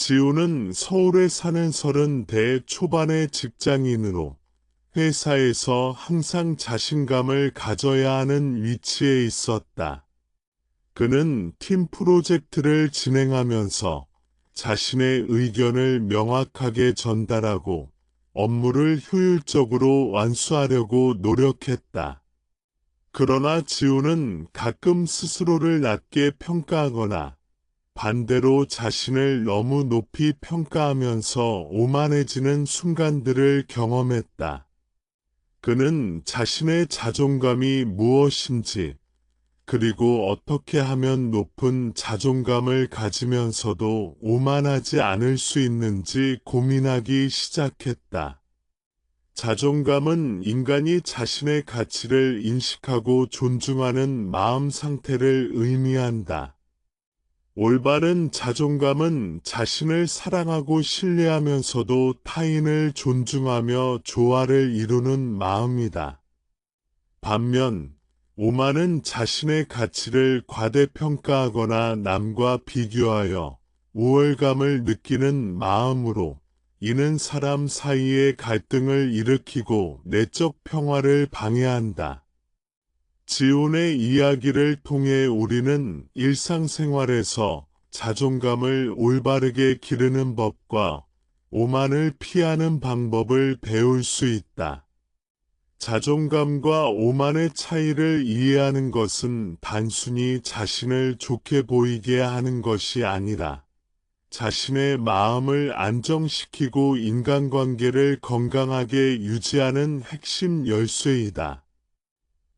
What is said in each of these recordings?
지우는 서울에 사는 30대 초반의 직장인으로 회사에서 항상 자신감을 가져야 하는 위치에 있었다. 그는 팀 프로젝트를 진행하면서 자신의 의견을 명확하게 전달하고 업무를 효율적으로 완수하려고 노력했다. 그러나 지우는 가끔 스스로를 낮게 평가하거나 반대로 자신을 너무 높이 평가하면서 오만해지는 순간들을 경험했다. 그는 자신의 자존감이 무엇인지, 그리고 어떻게 하면 높은 자존감을 가지면서도 오만하지 않을 수 있는지 고민하기 시작했다. 자존감은 인간이 자신의 가치를 인식하고 존중하는 마음 상태를 의미한다. 올바른 자존감은 자신을 사랑하고 신뢰하면서도 타인을 존중하며 조화를 이루는 마음이다. 반면, 오만은 자신의 가치를 과대평가하거나 남과 비교하여 우월감을 느끼는 마음으로 이는 사람 사이의 갈등을 일으키고 내적 평화를 방해한다. 지온의 이야기를 통해 우리는 일상생활에서 자존감을 올바르게 기르는 법과 오만을 피하는 방법을 배울 수 있다. 자존감과 오만의 차이를 이해하는 것은 단순히 자신을 좋게 보이게 하는 것이 아니라 자신의 마음을 안정시키고 인간관계를 건강하게 유지하는 핵심 열쇠이다.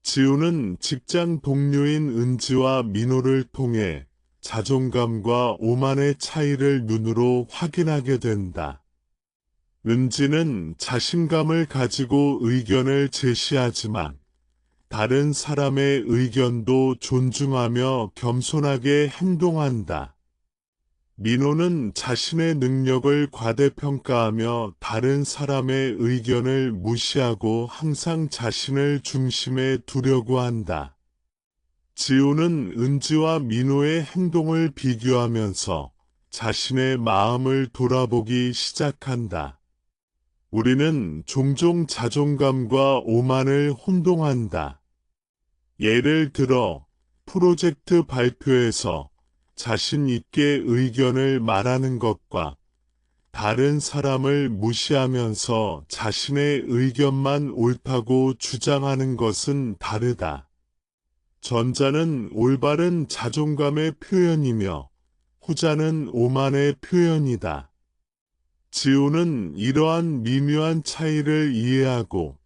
지우는 직장 동료인 은지와 민호를 통해 자존감과 오만의 차이를 눈으로 확인하게 된다. 은지는 자신감을 가지고 의견을 제시하지만 다른 사람의 의견도 존중하며 겸손하게 행동한다. 민호는 자신의 능력을 과대평가하며 다른 사람의 의견을 무시하고 항상 자신을 중심에 두려고 한다. 지우는 은지와 민호의 행동을 비교하면서 자신의 마음을 돌아보기 시작한다. 우리는 종종 자존감과 오만을 혼동한다. 예를 들어, 프로젝트 발표에서 자신 있게 의견을 말하는 것과 다른 사람을 무시하면서 자신의 의견만 옳다고 주장하는 것은 다르다. 전자는 올바른 자존감의 표현이며 후자는 오만의 표현이다. 지우는 이러한 미묘한 차이를 이해하고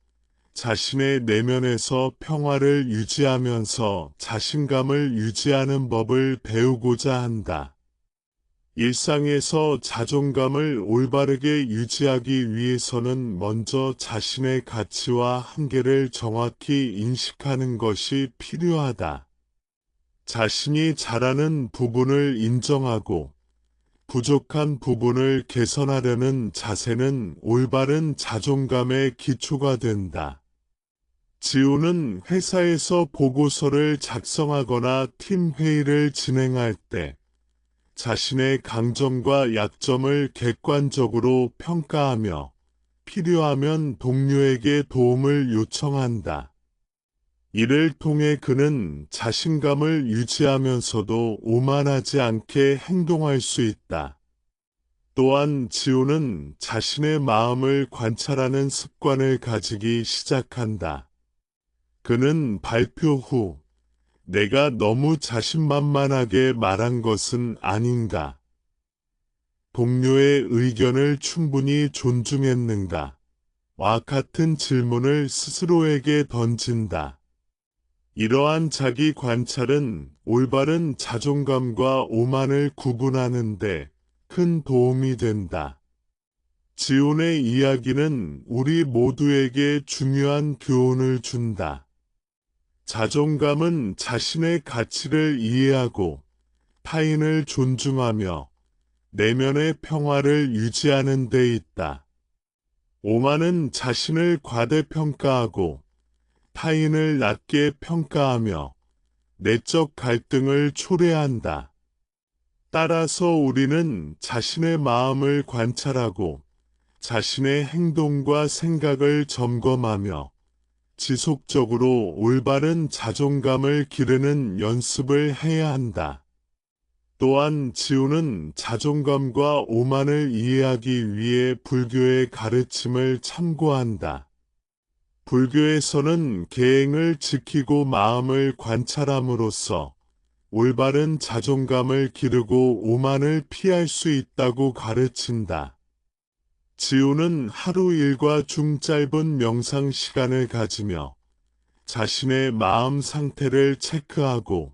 자신의 내면에서 평화를 유지하면서 자신감을 유지하는 법을 배우고자 한다. 일상에서 자존감을 올바르게 유지하기 위해서는 먼저 자신의 가치와 한계를 정확히 인식하는 것이 필요하다. 자신이 잘하는 부분을 인정하고 부족한 부분을 개선하려는 자세는 올바른 자존감의 기초가 된다. 지우는 회사에서 보고서를 작성하거나 팀 회의를 진행할 때 자신의 강점과 약점을 객관적으로 평가하며 필요하면 동료에게 도움을 요청한다. 이를 통해 그는 자신감을 유지하면서도 오만하지 않게 행동할 수 있다. 또한 지우는 자신의 마음을 관찰하는 습관을 가지기 시작한다. 그는 발표 후 내가 너무 자신만만하게 말한 것은 아닌가? 동료의 의견을 충분히 존중했는가? 와 같은 질문을 스스로에게 던진다. 이러한 자기 관찰은 올바른 자존감과 오만을 구분하는 데 큰 도움이 된다. 지온의 이야기는 우리 모두에게 중요한 교훈을 준다. 자존감은 자신의 가치를 이해하고 타인을 존중하며 내면의 평화를 유지하는 데 있다. 오만은 자신을 과대평가하고 타인을 낮게 평가하며 내적 갈등을 초래한다. 따라서 우리는 자신의 마음을 관찰하고 자신의 행동과 생각을 점검하며 지속적으로 올바른 자존감을 기르는 연습을 해야 한다. 또한 지우는 자존감과 오만을 이해하기 위해 불교의 가르침을 참고한다. 불교에서는 계행을 지키고 마음을 관찰함으로써 올바른 자존감을 기르고 오만을 피할 수 있다고 가르친다. 지우는 하루 일과 중 짧은 명상 시간을 가지며 자신의 마음 상태를 체크하고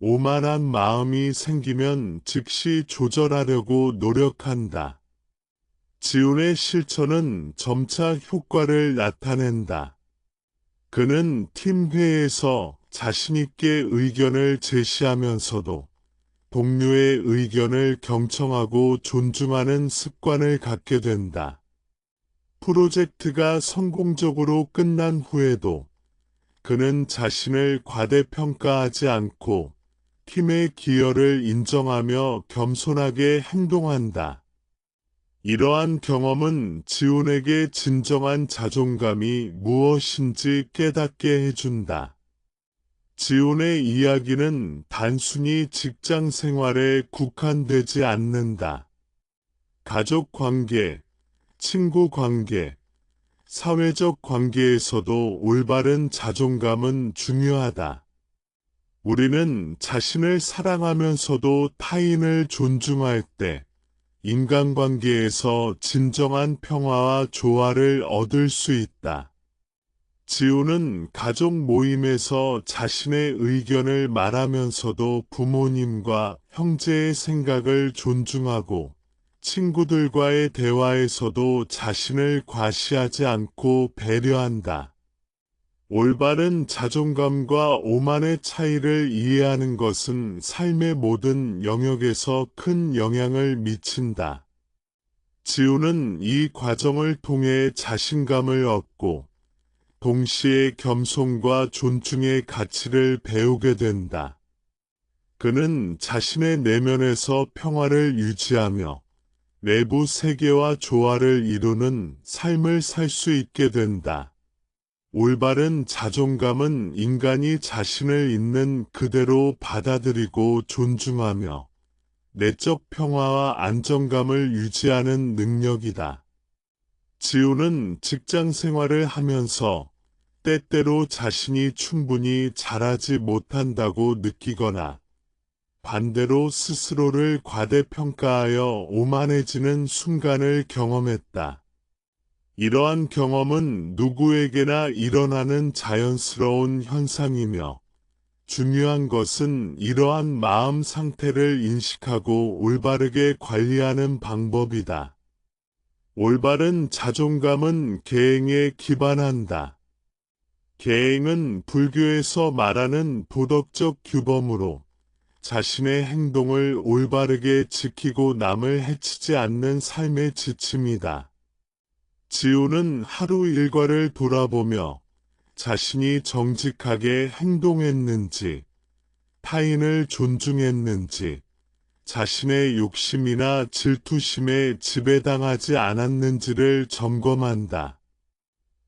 오만한 마음이 생기면 즉시 조절하려고 노력한다. 지훈의 실천은 점차 효과를 나타낸다. 그는 팀회에서 자신있게 의견을 제시하면서도 동료의 의견을 경청하고 존중하는 습관을 갖게 된다. 프로젝트가 성공적으로 끝난 후에도 그는 자신을 과대평가하지 않고 팀의 기여를 인정하며 겸손하게 행동한다. 이러한 경험은 지훈에게 진정한 자존감이 무엇인지 깨닫게 해준다. 지훈의 이야기는 단순히 직장 생활에 국한되지 않는다. 가족 관계, 친구 관계, 사회적 관계에서도 올바른 자존감은 중요하다. 우리는 자신을 사랑하면서도 타인을 존중할 때 인간관계에서 진정한 평화와 조화를 얻을 수 있다. 지우는 가족 모임에서 자신의 의견을 말하면서도 부모님과 형제의 생각을 존중하고 친구들과의 대화에서도 자신을 과시하지 않고 배려한다. 올바른 자존감과 오만의 차이를 이해하는 것은 삶의 모든 영역에서 큰 영향을 미친다. 지우는 이 과정을 통해 자신감을 얻고 동시에 겸손과 존중의 가치를 배우게 된다. 그는 자신의 내면에서 평화를 유지하며 외부 세계와 조화를 이루는 삶을 살 수 있게 된다. 올바른 자존감은 인간이 자신을 있는 그대로 받아들이고 존중하며 내적 평화와 안정감을 유지하는 능력이다. 지우는 직장 생활을 하면서 때때로 자신이 충분히 잘하지 못한다고 느끼거나 반대로 스스로를 과대평가하여 오만해지는 순간을 경험했다. 이러한 경험은 누구에게나 일어나는 자연스러운 현상이며 중요한 것은 이러한 마음 상태를 인식하고 올바르게 관리하는 방법이다. 올바른 자존감은 계행에 기반한다. 계행은 불교에서 말하는 도덕적 규범으로 자신의 행동을 올바르게 지키고 남을 해치지 않는 삶의 지침이다. 지우는 하루 일과를 돌아보며 자신이 정직하게 행동했는지, 타인을 존중했는지, 자신의 욕심이나 질투심에 지배당하지 않았는지를 점검한다.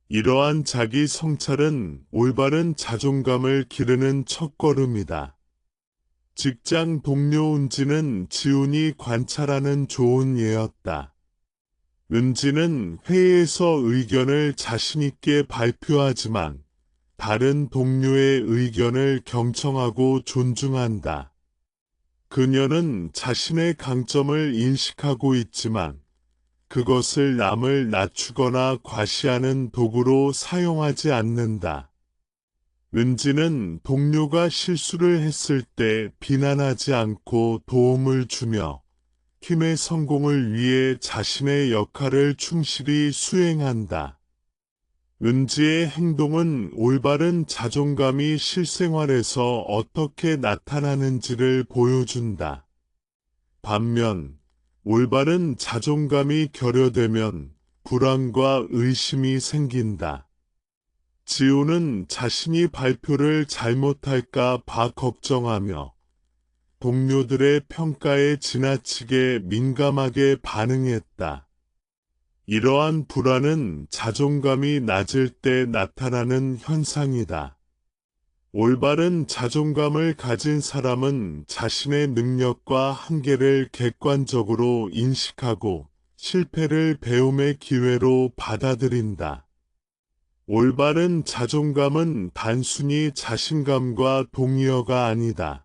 이러한 자기 성찰은 올바른 자존감을 기르는 첫걸음이다. 직장 동료 은지는 지훈이 관찰하는 좋은 예였다. 은지는 회의에서 의견을 자신있게 발표하지만 다른 동료의 의견을 경청하고 존중한다. 그녀는 자신의 강점을 인식하고 있지만 그것을 남을 낮추거나 과시하는 도구로 사용하지 않는다. 은지는 동료가 실수를 했을 때 비난하지 않고 도움을 주며 팀의 성공을 위해 자신의 역할을 충실히 수행한다. 은지의 행동은 올바른 자존감이 실생활에서 어떻게 나타나는지를 보여준다. 반면 올바른 자존감이 결여되면 불안과 의심이 생긴다. 지우는 자신이 발표를 잘못할까 봐 걱정하며 동료들의 평가에 지나치게 민감하게 반응했다. 이러한 불안은 자존감이 낮을 때 나타나는 현상이다. 올바른 자존감을 가진 사람은 자신의 능력과 한계를 객관적으로 인식하고 실패를 배움의 기회로 받아들인다. 올바른 자존감은 단순히 자신감과 동의어가 아니다.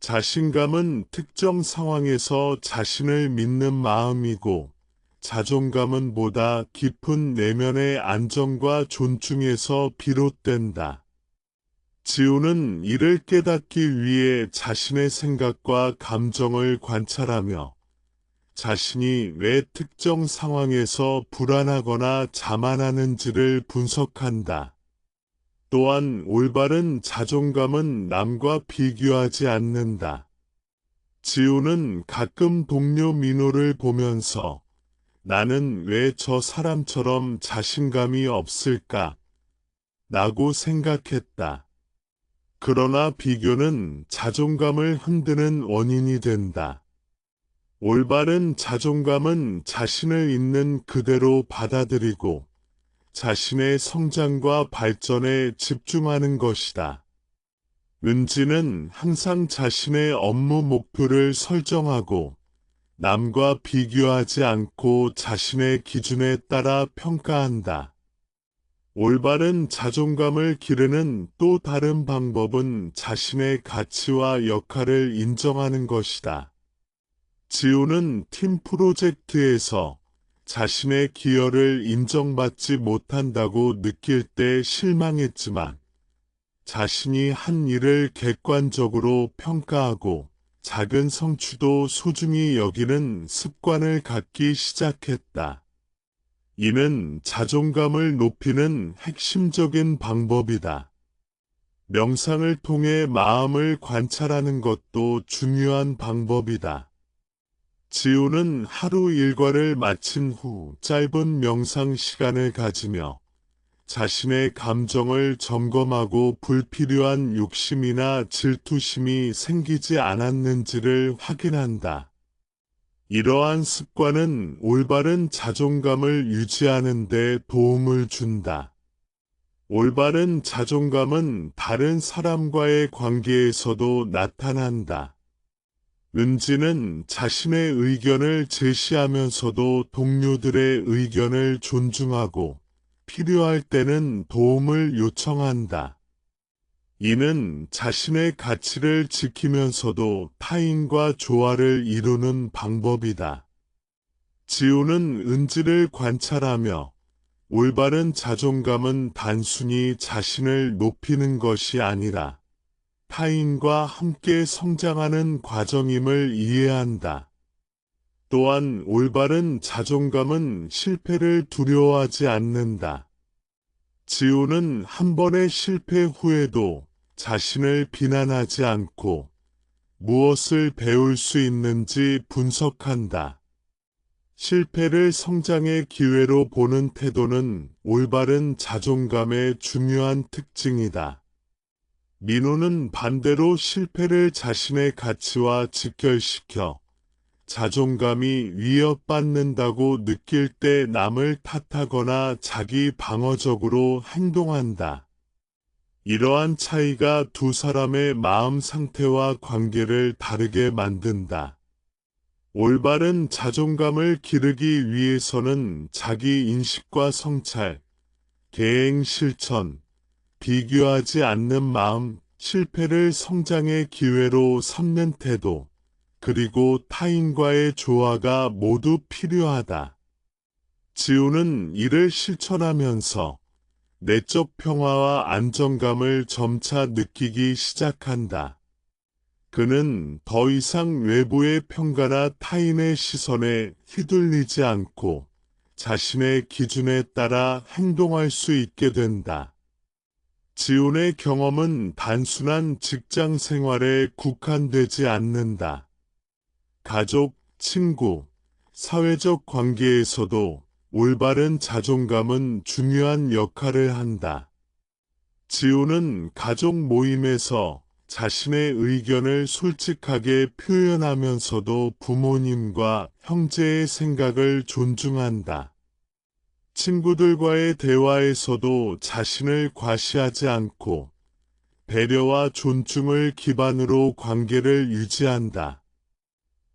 자신감은 특정 상황에서 자신을 믿는 마음이고, 자존감은 보다 깊은 내면의 안정과 존중에서 비롯된다. 지우는 이를 깨닫기 위해 자신의 생각과 감정을 관찰하며 자신이 왜 특정 상황에서 불안하거나 자만하는지를 분석한다. 또한 올바른 자존감은 남과 비교하지 않는다. 지우는 가끔 동료 민호를 보면서 나는 왜 저 사람처럼 자신감이 없을까? 라고 생각했다. 그러나 비교는 자존감을 흔드는 원인이 된다. 올바른 자존감은 자신을 있는 그대로 받아들이고 자신의 성장과 발전에 집중하는 것이다. 은지는 항상 자신의 업무 목표를 설정하고 남과 비교하지 않고 자신의 기준에 따라 평가한다. 올바른 자존감을 기르는 또 다른 방법은 자신의 가치와 역할을 인정하는 것이다. 지우는 팀 프로젝트에서 자신의 기여를 인정받지 못한다고 느낄 때 실망했지만 자신이 한 일을 객관적으로 평가하고 작은 성취도 소중히 여기는 습관을 갖기 시작했다. 이는 자존감을 높이는 핵심적인 방법이다. 명상을 통해 마음을 관찰하는 것도 중요한 방법이다. 지우는 하루 일과를 마친 후 짧은 명상 시간을 가지며 자신의 감정을 점검하고 불필요한 욕심이나 질투심이 생기지 않았는지를 확인한다. 이러한 습관은 올바른 자존감을 유지하는 데 도움을 준다. 올바른 자존감은 다른 사람과의 관계에서도 나타난다. 은지는 자신의 의견을 제시하면서도 동료들의 의견을 존중하고 필요할 때는 도움을 요청한다. 이는 자신의 가치를 지키면서도 타인과 조화를 이루는 방법이다. 지우는 은지를 관찰하며 올바른 자존감은 단순히 자신을 높이는 것이 아니라 타인과 함께 성장하는 과정임을 이해한다. 또한 올바른 자존감은 실패를 두려워하지 않는다. 지우는 한 번의 실패 후에도 자신을 비난하지 않고 무엇을 배울 수 있는지 분석한다. 실패를 성장의 기회로 보는 태도는 올바른 자존감의 중요한 특징이다. 민호는 반대로 실패를 자신의 가치와 직결시켜 자존감이 위협받는다고 느낄 때 남을 탓하거나 자기 방어적으로 행동한다. 이러한 차이가 두 사람의 마음 상태와 관계를 다르게 만든다. 올바른 자존감을 기르기 위해서는 자기 인식과 성찰, 계행 실천, 비교하지 않는 마음, 실패를 성장의 기회로 삼는 태도, 그리고 타인과의 조화가 모두 필요하다. 지우는 이를 실천하면서 내적 평화와 안정감을 점차 느끼기 시작한다. 그는 더 이상 외부의 평가나 타인의 시선에 휘둘리지 않고 자신의 기준에 따라 행동할 수 있게 된다. 지훈의 경험은 단순한 직장 생활에 국한되지 않는다. 가족, 친구, 사회적 관계에서도 올바른 자존감은 중요한 역할을 한다. 지훈은 가족 모임에서 자신의 의견을 솔직하게 표현하면서도 부모님과 형제의 생각을 존중한다. 친구들과의 대화에서도 자신을 과시하지 않고 배려와 존중을 기반으로 관계를 유지한다.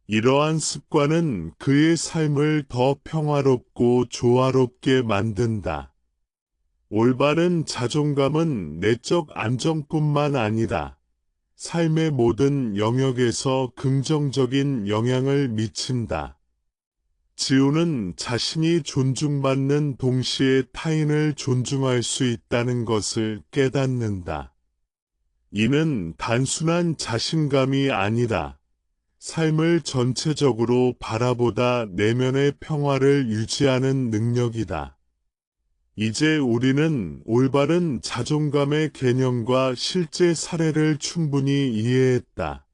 이러한 습관은 그의 삶을 더 평화롭고 조화롭게 만든다. 올바른 자존감은 내적 안정뿐만 아니라 삶의 모든 영역에서 긍정적인 영향을 미친다. 지우는 자신이 존중받는 동시에 타인을 존중할 수 있다는 것을 깨닫는다. 이는 단순한 자신감이 아니라 삶을 전체적으로 바라보다 내면의 평화를 유지하는 능력이다. 이제 우리는 올바른 자존감의 개념과 실제 사례를 충분히 이해했다.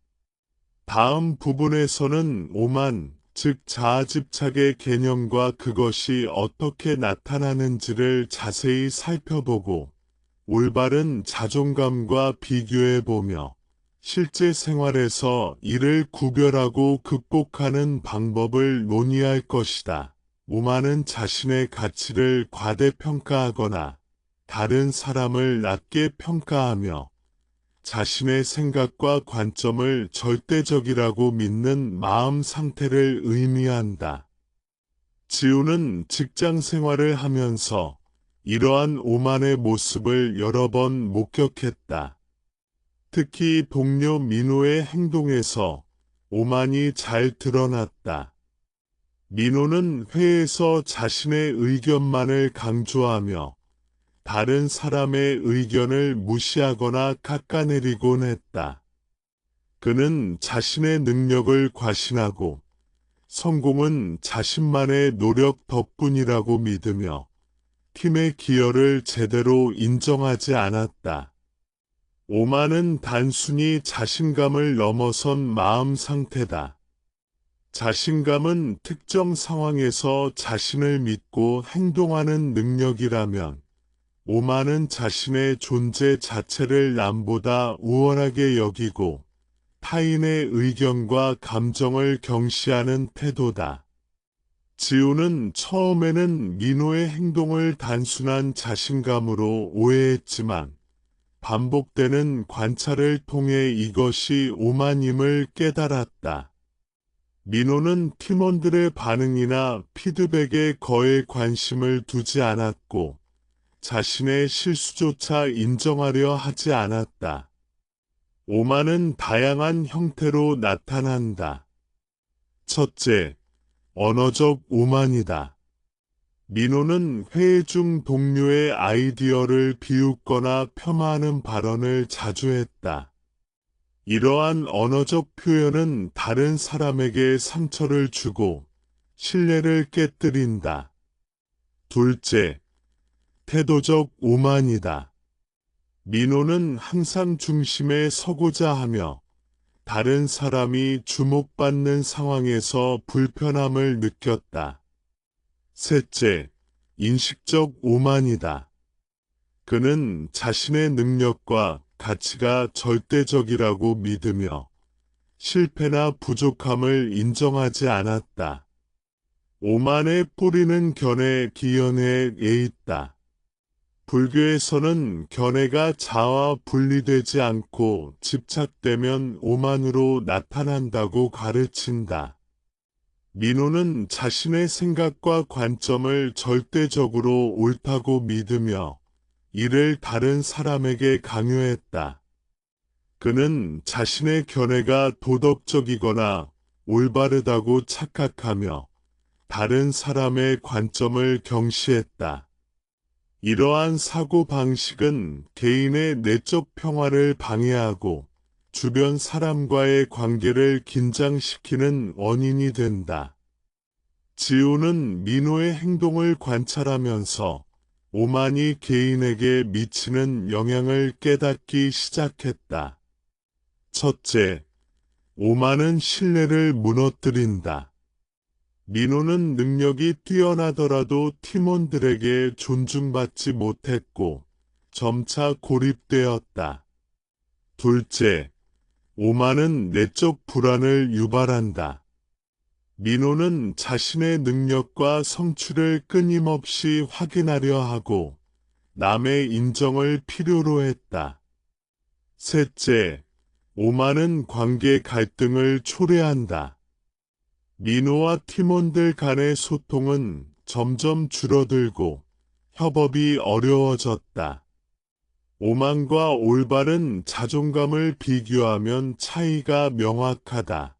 다음 부분에서는 오만, 즉 자아집착의 개념과 그것이 어떻게 나타나는지를 자세히 살펴보고 올바른 자존감과 비교해보며 실제 생활에서 이를 구별하고 극복하는 방법을 논의할 것이다. 오만은 자신의 가치를 과대평가하거나 다른 사람을 낮게 평가하며 자신의 생각과 관점을 절대적이라고 믿는 마음 상태를 의미한다. 지우는 직장 생활을 하면서 이러한 오만의 모습을 여러 번 목격했다. 특히 동료 민호의 행동에서 오만이 잘 드러났다. 민호는 회의에서 자신의 의견만을 강조하며 다른 사람의 의견을 무시하거나 깎아내리곤 했다. 그는 자신의 능력을 과신하고 성공은 자신만의 노력 덕분이라고 믿으며 팀의 기여를 제대로 인정하지 않았다. 오만은 단순히 자신감을 넘어선 마음 상태다. 자신감은 특정 상황에서 자신을 믿고 행동하는 능력이라면 오만은 자신의 존재 자체를 남보다 우월하게 여기고 타인의 의견과 감정을 경시하는 태도다. 지우는 처음에는 민호의 행동을 단순한 자신감으로 오해했지만 반복되는 관찰을 통해 이것이 오만임을 깨달았다. 민호는 팀원들의 반응이나 피드백에 거의 관심을 두지 않았고 자신의 실수조차 인정하려 하지 않았다. 오만은 다양한 형태로 나타난다. 첫째, 언어적 오만이다. 민호는 회의 중 동료의 아이디어를 비웃거나 폄하하는 발언을 자주 했다. 이러한 언어적 표현은 다른 사람에게 상처를 주고 신뢰를 깨뜨린다. 둘째, 태도적 오만이다. 민호는 항상 중심에 서고자 하며 다른 사람이 주목받는 상황에서 불편함을 느꼈다. 셋째, 인식적 오만이다. 그는 자신의 능력과 가치가 절대적이라고 믿으며 실패나 부족함을 인정하지 않았다. 오만의 뿌리는 견해, 기연해에 있다. 불교에서는 견해가 자와 분리되지 않고 집착되면 오만으로 나타난다고 가르친다. 민호는 자신의 생각과 관점을 절대적으로 옳다고 믿으며 이를 다른 사람에게 강요했다. 그는 자신의 견해가 도덕적이거나 올바르다고 착각하며 다른 사람의 관점을 경시했다. 이러한 사고방식은 개인의 내적 평화를 방해하고 주변 사람과의 관계를 긴장시키는 원인이 된다. 지우는 민호의 행동을 관찰하면서 오만이 개인에게 미치는 영향을 깨닫기 시작했다. 첫째, 오만은 신뢰를 무너뜨린다. 민호는 능력이 뛰어나더라도 팀원들에게 존중받지 못했고 점차 고립되었다. 둘째, 오만은 내적 불안을 유발한다. 민호는 자신의 능력과 성취를 끊임없이 확인하려 하고 남의 인정을 필요로 했다. 셋째, 오만은 관계 갈등을 초래한다. 민호와 팀원들 간의 소통은 점점 줄어들고 협업이 어려워졌다. 오만과 올바른 자존감을 비교하면 차이가 명확하다.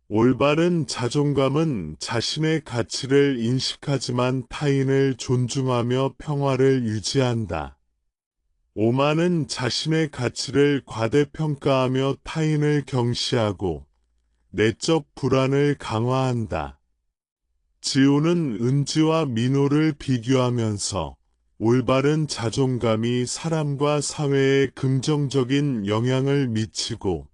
올바른 자존감은 자신의 가치를 인식하지만 타인을 존중하며 평화를 유지한다. 오만은 자신의 가치를 과대평가하며 타인을 경시하고 내적 불안을 강화한다. 지우는 은지와 민호를 비교하면서 올바른 자존감이 사람과 사회에 긍정적인 영향을 미치고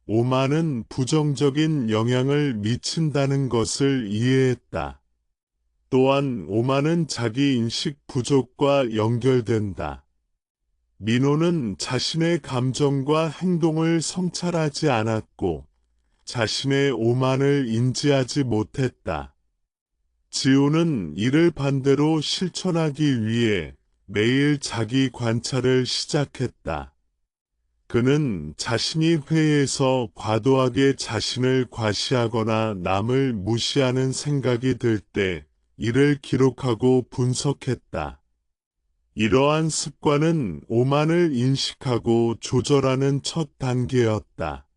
오만은 부정적인 영향을 미친다는 것을 이해했다. 또한 오만은 자기인식 부족과 연결된다. 민호는 자신의 감정과 행동을 성찰하지 않았고 자신의 오만을 인지하지 못했다. 지우는 이를 반대로 실천하기 위해 매일 자기 관찰을 시작했다. 그는 자신이 회의에서 과도하게 자신을 과시하거나 남을 무시하는 생각이 들 때 이를 기록하고 분석했다. 이러한 습관은 오만을 인식하고 조절하는 첫 단계였다.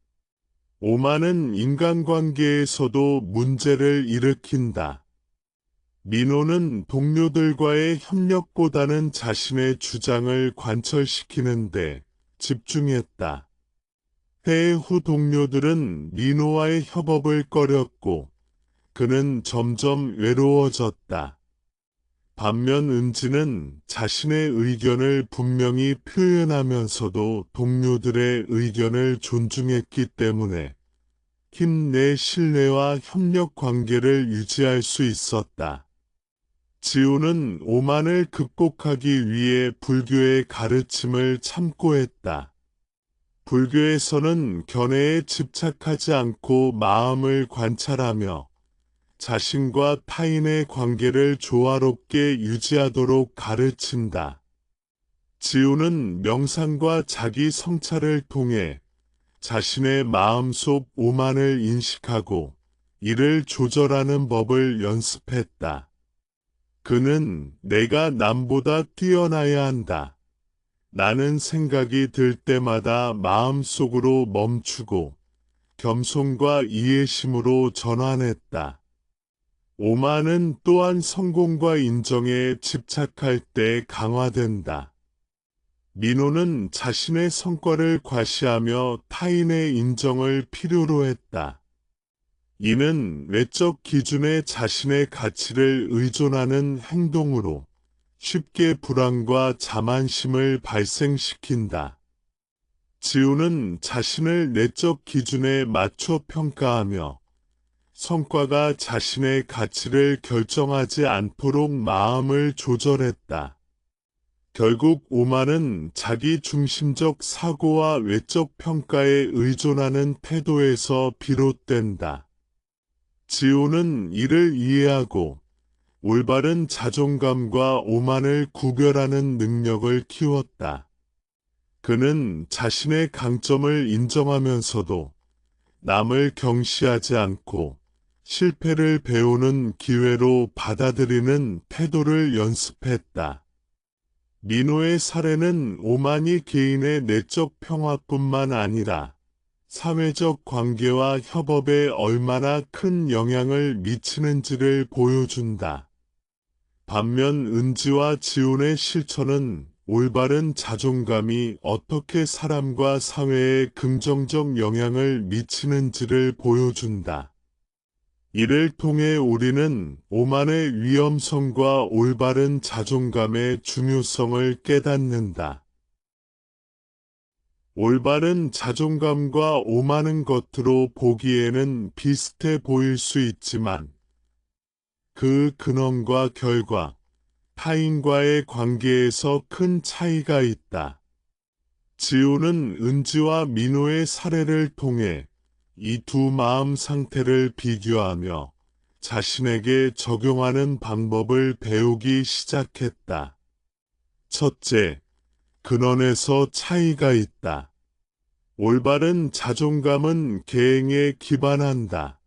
오만은 인간관계에서도 문제를 일으킨다. 민호는 동료들과의 협력보다는 자신의 주장을 관철시키는데 집중했다. 회의 후 동료들은 민호와의 협업을 꺼렸고 그는 점점 외로워졌다. 반면 은지는 자신의 의견을 분명히 표현하면서도 동료들의 의견을 존중했기 때문에 팀 내 신뢰와 협력 관계를 유지할 수 있었다. 지우는 오만을 극복하기 위해 불교의 가르침을 참고했다. 불교에서는 견해에 집착하지 않고 마음을 관찰하며 자신과 타인의 관계를 조화롭게 유지하도록 가르친다. 지우는 명상과 자기 성찰을 통해 자신의 마음속 오만을 인식하고 이를 조절하는 법을 연습했다. 그는 내가 남보다 뛰어나야 한다. 나는 생각이 들 때마다 마음속으로 멈추고 겸손과 이해심으로 전환했다. 오만은 또한 성공과 인정에 집착할 때 강화된다. 민호는 자신의 성과를 과시하며 타인의 인정을 필요로 했다. 이는 외적 기준에 자신의 가치를 의존하는 행동으로 쉽게 불안과 자만심을 발생시킨다. 지우는 자신을 내적 기준에 맞춰 평가하며 성과가 자신의 가치를 결정하지 않도록 마음을 조절했다. 결국 오만은 자기 중심적 사고와 외적 평가에 의존하는 태도에서 비롯된다. 지우는 이를 이해하고 올바른 자존감과 오만을 구별하는 능력을 키웠다. 그는 자신의 강점을 인정하면서도 남을 경시하지 않고 실패를 배우는 기회로 받아들이는 태도를 연습했다. 민호의 사례는 오만이 개인의 내적 평화뿐만 아니라 사회적 관계와 협업에 얼마나 큰 영향을 미치는지를 보여준다. 반면 은지와 지훈의 실천은 올바른 자존감이 어떻게 사람과 사회에 긍정적 영향을 미치는지를 보여준다. 이를 통해 우리는 오만의 위험성과 올바른 자존감의 중요성을 깨닫는다. 올바른 자존감과 오만은 겉으로 보기에는 비슷해 보일 수 있지만 그 근원과 결과, 타인과의 관계에서 큰 차이가 있다. 지우는 은지와 민호의 사례를 통해 이 두 마음 상태를 비교하며 자신에게 적용하는 방법을 배우기 시작했다. 첫째, 근원에서 차이가 있다. 올바른 자존감은 계행에 기반한다.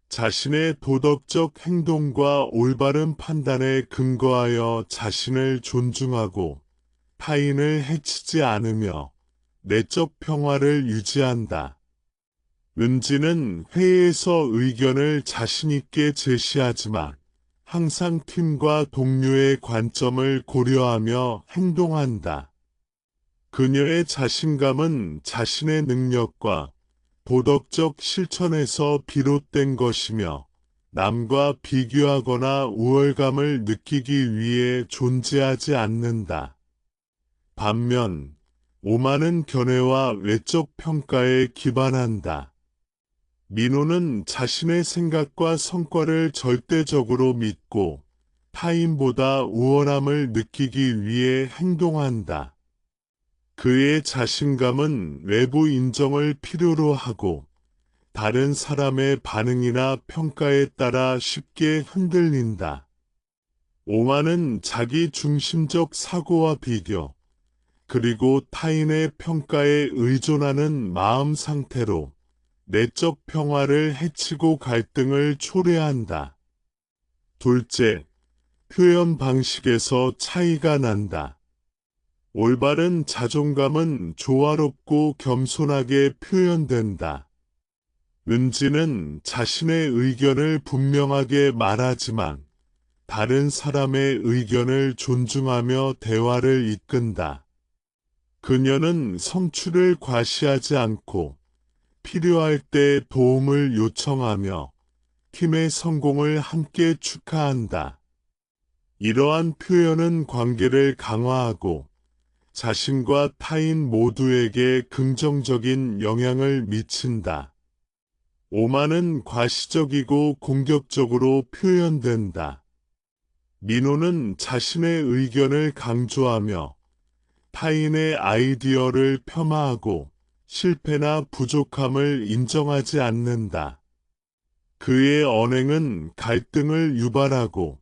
자신의 도덕적 행동과 올바른 판단에 근거하여 자신을 존중하고 타인을 해치지 않으며 내적 평화를 유지한다. 은지는 회의에서 의견을 자신있게 제시하지만 항상 팀과 동료의 관점을 고려하며 행동한다. 그녀의 자신감은 자신의 능력과 도덕적 실천에서 비롯된 것이며 남과 비교하거나 우월감을 느끼기 위해 존재하지 않는다. 반면 오만은 견해와 외적 평가에 기반한다. 민호는 자신의 생각과 성과를 절대적으로 믿고 타인보다 우월함을 느끼기 위해 행동한다. 그의 자신감은 외부 인정을 필요로 하고 다른 사람의 반응이나 평가에 따라 쉽게 흔들린다. 오만은 자기 중심적 사고와 비교, 그리고 타인의 평가에 의존하는 마음 상태로 내적 평화를 해치고 갈등을 초래한다. 둘째, 표현 방식에서 차이가 난다. 올바른 자존감은 조화롭고 겸손하게 표현된다. 은지는 자신의 의견을 분명하게 말하지만 다른 사람의 의견을 존중하며 대화를 이끈다. 그녀는 성취를 과시하지 않고 필요할 때 도움을 요청하며 팀의 성공을 함께 축하한다. 이러한 표현은 관계를 강화하고 자신과 타인 모두에게 긍정적인 영향을 미친다. 오만은 과시적이고 공격적으로 표현된다. 민호는 자신의 의견을 강조하며 타인의 아이디어를 폄하하고 실패나 부족함을 인정하지 않는다. 그의 언행은 갈등을 유발하고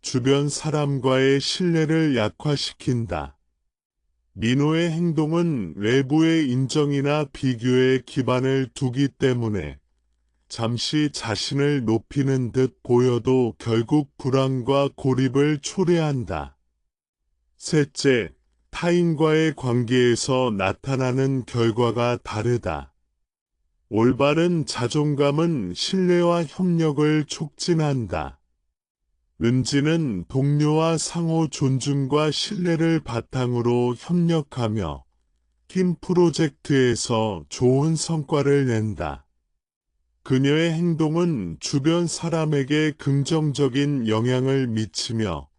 주변 사람과의 신뢰를 약화시킨다. 민호의 행동은 외부의 인정이나 비교에 기반을 두기 때문에 잠시 자신을 높이는 듯 보여도 결국 불안과 고립을 초래한다. 셋째, 타인과의 관계에서 나타나는 결과가 다르다. 올바른 자존감은 신뢰와 협력을 촉진한다. 은지는 동료와 상호 존중과 신뢰를 바탕으로 협력하며 팀 프로젝트에서 좋은 성과를 낸다. 그녀의 행동은 주변 사람에게 긍정적인 영향을 미치며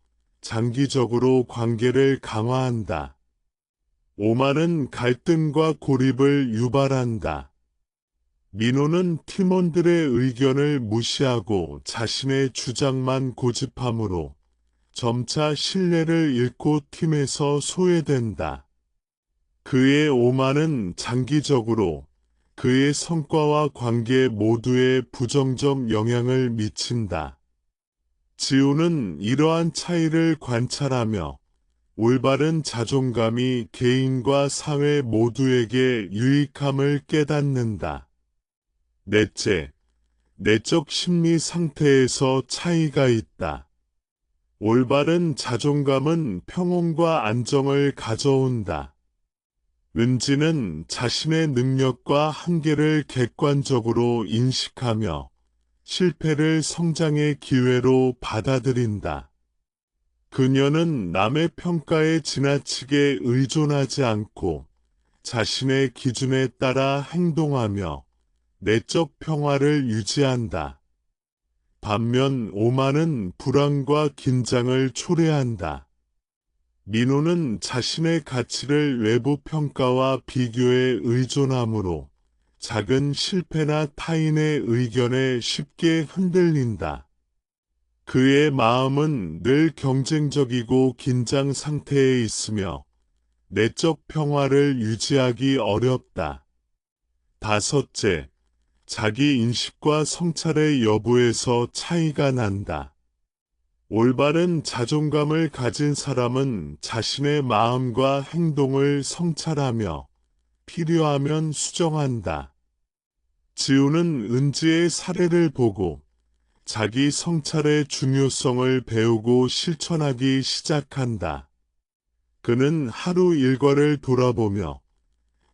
장기적으로 관계를 강화한다. 오만은 갈등과 고립을 유발한다. 민호는 팀원들의 의견을 무시하고 자신의 주장만 고집하므로 점차 신뢰를 잃고 팀에서 소외된다. 그의 오만은 장기적으로 그의 성과와 관계 모두에 부정적 영향을 미친다. 지우는 이러한 차이를 관찰하며 올바른 자존감이 개인과 사회 모두에게 유익함을 깨닫는다. 넷째, 내적 심리 상태에서 차이가 있다. 올바른 자존감은 평온과 안정을 가져온다. 은지는 자신의 능력과 한계를 객관적으로 인식하며 실패를 성장의 기회로 받아들인다. 그녀는 남의 평가에 지나치게 의존하지 않고 자신의 기준에 따라 행동하며 내적 평화를 유지한다. 반면 오만은 불안과 긴장을 초래한다. 민호는 자신의 가치를 외부 평가와 비교에 의존하므로 작은 실패나 타인의 의견에 쉽게 흔들린다. 그의 마음은 늘 경쟁적이고 긴장 상태에 있으며 내적 평화를 유지하기 어렵다. 다섯째, 자기 인식과 성찰의 여부에서 차이가 난다. 올바른 자존감을 가진 사람은 자신의 마음과 행동을 성찰하며 필요하면 수정한다. 지우는 은지의 사례를 보고 자기 성찰의 중요성을 배우고 실천하기 시작한다. 그는 하루 일과를 돌아보며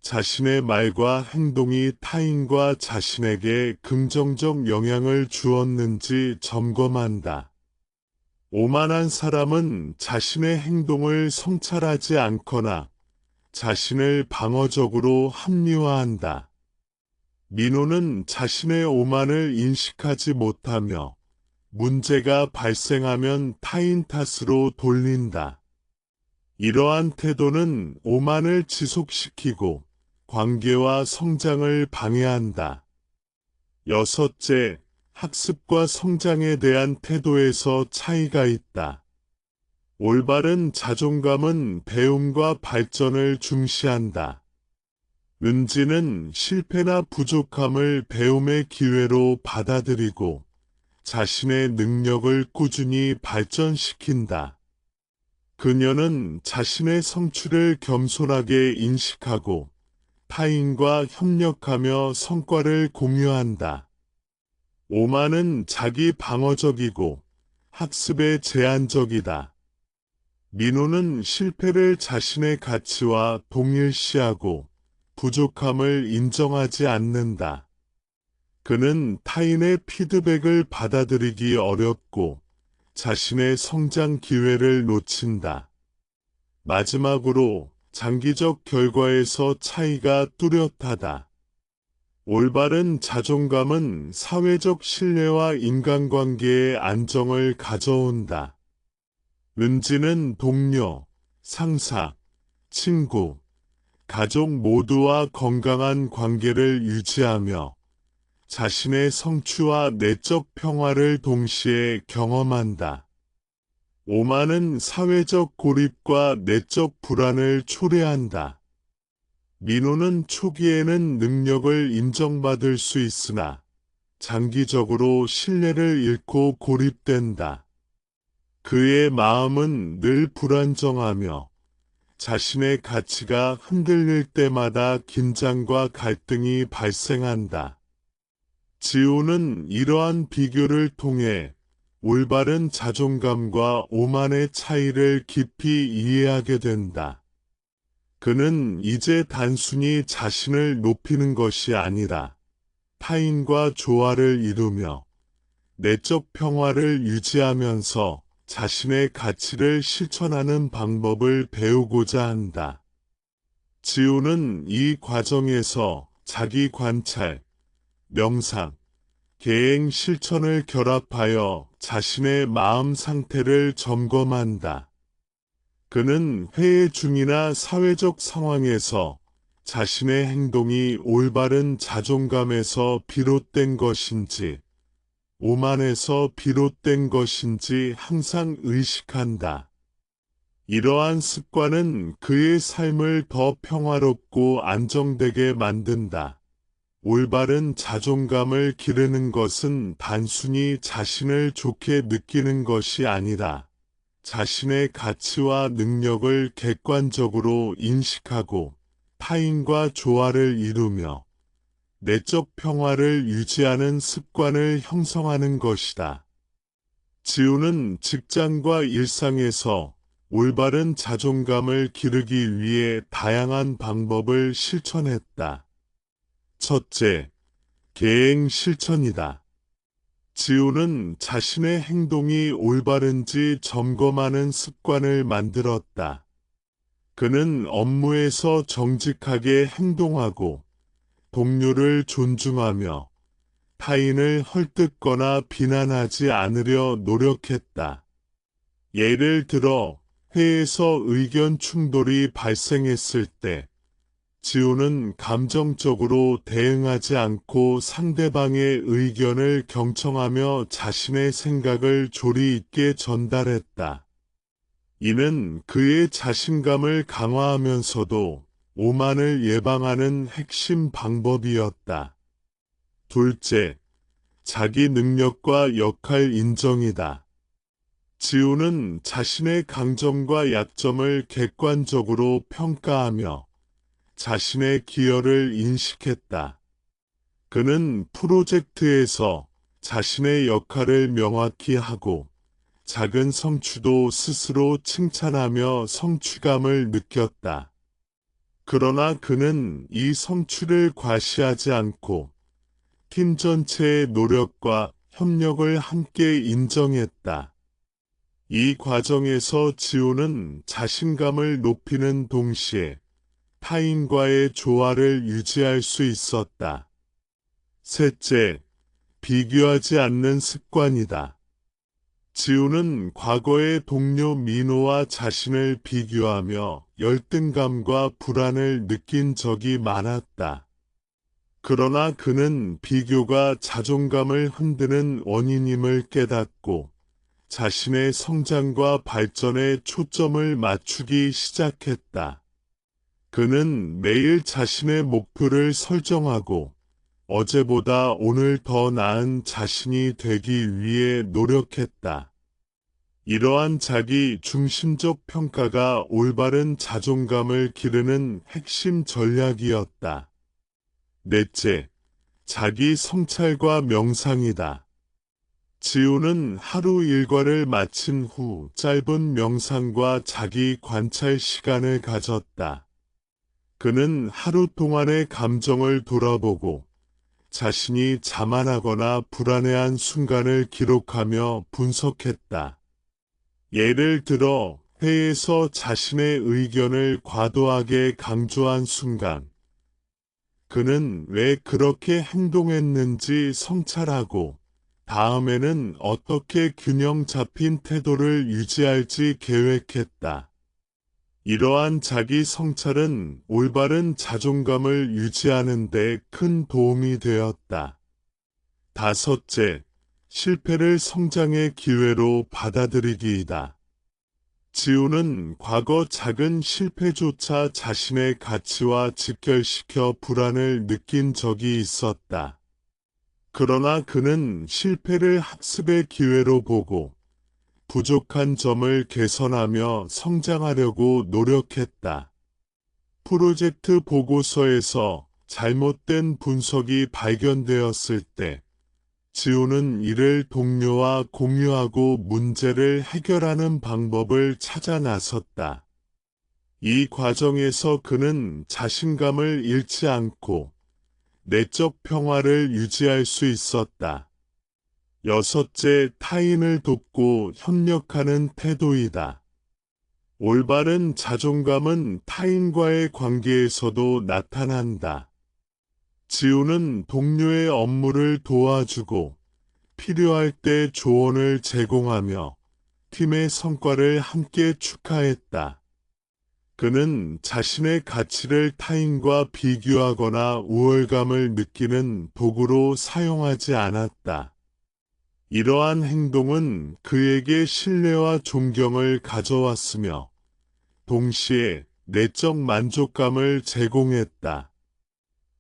자신의 말과 행동이 타인과 자신에게 긍정적 영향을 주었는지 점검한다. 오만한 사람은 자신의 행동을 성찰하지 않거나 자신을 방어적으로 합리화한다. 민호는 자신의 오만을 인식하지 못하며 문제가 발생하면 타인 탓으로 돌린다. 이러한 태도는 오만을 지속시키고 관계와 성장을 방해한다. 여섯째, 학습과 성장에 대한 태도에서 차이가 있다. 올바른 자존감은 배움과 발전을 중시한다. 은지는 실패나 부족함을 배움의 기회로 받아들이고 자신의 능력을 꾸준히 발전시킨다. 그녀는 자신의 성취를 겸손하게 인식하고 타인과 협력하며 성과를 공유한다. 오만은 자기 방어적이고 학습에 제한적이다. 민호는 실패를 자신의 가치와 동일시하고 부족함을 인정하지 않는다. 그는 타인의 피드백을 받아들이기 어렵고 자신의 성장 기회를 놓친다. 마지막으로 장기적 결과에서 차이가 뚜렷하다. 올바른 자존감은 사회적 신뢰와 인간관계의 안정을 가져온다. 은지는 동료, 상사, 친구, 가족 모두와 건강한 관계를 유지하며 자신의 성취와 내적 평화를 동시에 경험한다. 오만은 사회적 고립과 내적 불안을 초래한다. 민호는 초기에는 능력을 인정받을 수 있으나 장기적으로 신뢰를 잃고 고립된다. 그의 마음은 늘 불안정하며 자신의 가치가 흔들릴 때마다 긴장과 갈등이 발생한다. 지우는 이러한 비교를 통해 올바른 자존감과 오만의 차이를 깊이 이해하게 된다. 그는 이제 단순히 자신을 높이는 것이 아니라 타인과 조화를 이루며 내적 평화를 유지하면서 자신의 가치를 실천하는 방법을 배우고자 한다. 지우는 이 과정에서 자기 관찰, 명상, 계행 실천을 결합하여 자신의 마음 상태를 점검한다. 그는 회의 중이나 사회적 상황에서 자신의 행동이 올바른 자존감에서 비롯된 것인지, 오만에서 비롯된 것인지 항상 의식한다. 이러한 습관은 그의 삶을 더 평화롭고 안정되게 만든다. 올바른 자존감을 기르는 것은 단순히 자신을 좋게 느끼는 것이 아니라 자신의 가치와 능력을 객관적으로 인식하고 타인과 조화를 이루며 내적 평화를 유지하는 습관을 형성하는 것이다. 지우는 직장과 일상에서 올바른 자존감을 기르기 위해 다양한 방법을 실천했다. 첫째, 계행 실천이다. 지우는 자신의 행동이 올바른지 점검하는 습관을 만들었다. 그는 업무에서 정직하게 행동하고 동료를 존중하며 타인을 헐뜯거나 비난하지 않으려 노력했다. 예를 들어 회의에서 의견 충돌이 발생했을 때 지우는 감정적으로 대응하지 않고 상대방의 의견을 경청하며 자신의 생각을 조리 있게 전달했다. 이는 그의 자신감을 강화하면서도 오만을 예방하는 핵심 방법이었다. 둘째, 자기 능력과 역할 인정이다. 지우는 자신의 강점과 약점을 객관적으로 평가하며 자신의 기여를 인식했다. 그는 프로젝트에서 자신의 역할을 명확히 하고 작은 성취도 스스로 칭찬하며 성취감을 느꼈다. 그러나 그는 이 성취를 과시하지 않고 팀 전체의 노력과 협력을 함께 인정했다. 이 과정에서 지우는 자신감을 높이는 동시에 타인과의 조화를 유지할 수 있었다. 셋째, 비교하지 않는 습관이다. 지우는 과거의 동료 민호와 자신을 비교하며 열등감과 불안을 느낀 적이 많았다. 그러나 그는 비교가 자존감을 흔드는 원인임을 깨닫고 자신의 성장과 발전에 초점을 맞추기 시작했다. 그는 매일 자신의 목표를 설정하고 어제보다 오늘 더 나은 자신이 되기 위해 노력했다. 이러한 자기 중심적 평가가 올바른 자존감을 기르는 핵심 전략이었다. 넷째, 자기 성찰과 명상이다. 지우는 하루 일과를 마친 후 짧은 명상과 자기 관찰 시간을 가졌다. 그는 하루 동안의 감정을 돌아보고 자신이 자만하거나 불안해한 순간을 기록하며 분석했다. 예를 들어 회의에서 자신의 의견을 과도하게 강조한 순간, 그는 왜 그렇게 행동했는지 성찰하고 다음에는 어떻게 균형 잡힌 태도를 유지할지 계획했다. 이러한 자기 성찰은 올바른 자존감을 유지하는 데 큰 도움이 되었다. 다섯째, 실패를 성장의 기회로 받아들이기이다. 지우는 과거 작은 실패조차 자신의 가치와 직결시켜 불안을 느낀 적이 있었다. 그러나 그는 실패를 학습의 기회로 보고 부족한 점을 개선하며 성장하려고 노력했다. 프로젝트 보고서에서 잘못된 분석이 발견되었을 때 지우는 이를 동료와 공유하고 문제를 해결하는 방법을 찾아 나섰다. 이 과정에서 그는 자신감을 잃지 않고 내적 평화를 유지할 수 있었다. 여섯째, 타인을 돕고 협력하는 태도이다. 올바른 자존감은 타인과의 관계에서도 나타난다. 지우는 동료의 업무를 도와주고 필요할 때 조언을 제공하며 팀의 성과를 함께 축하했다. 그는 자신의 가치를 타인과 비교하거나 우월감을 느끼는 도구로 사용하지 않았다. 이러한 행동은 그에게 신뢰와 존경을 가져왔으며 동시에 내적 만족감을 제공했다.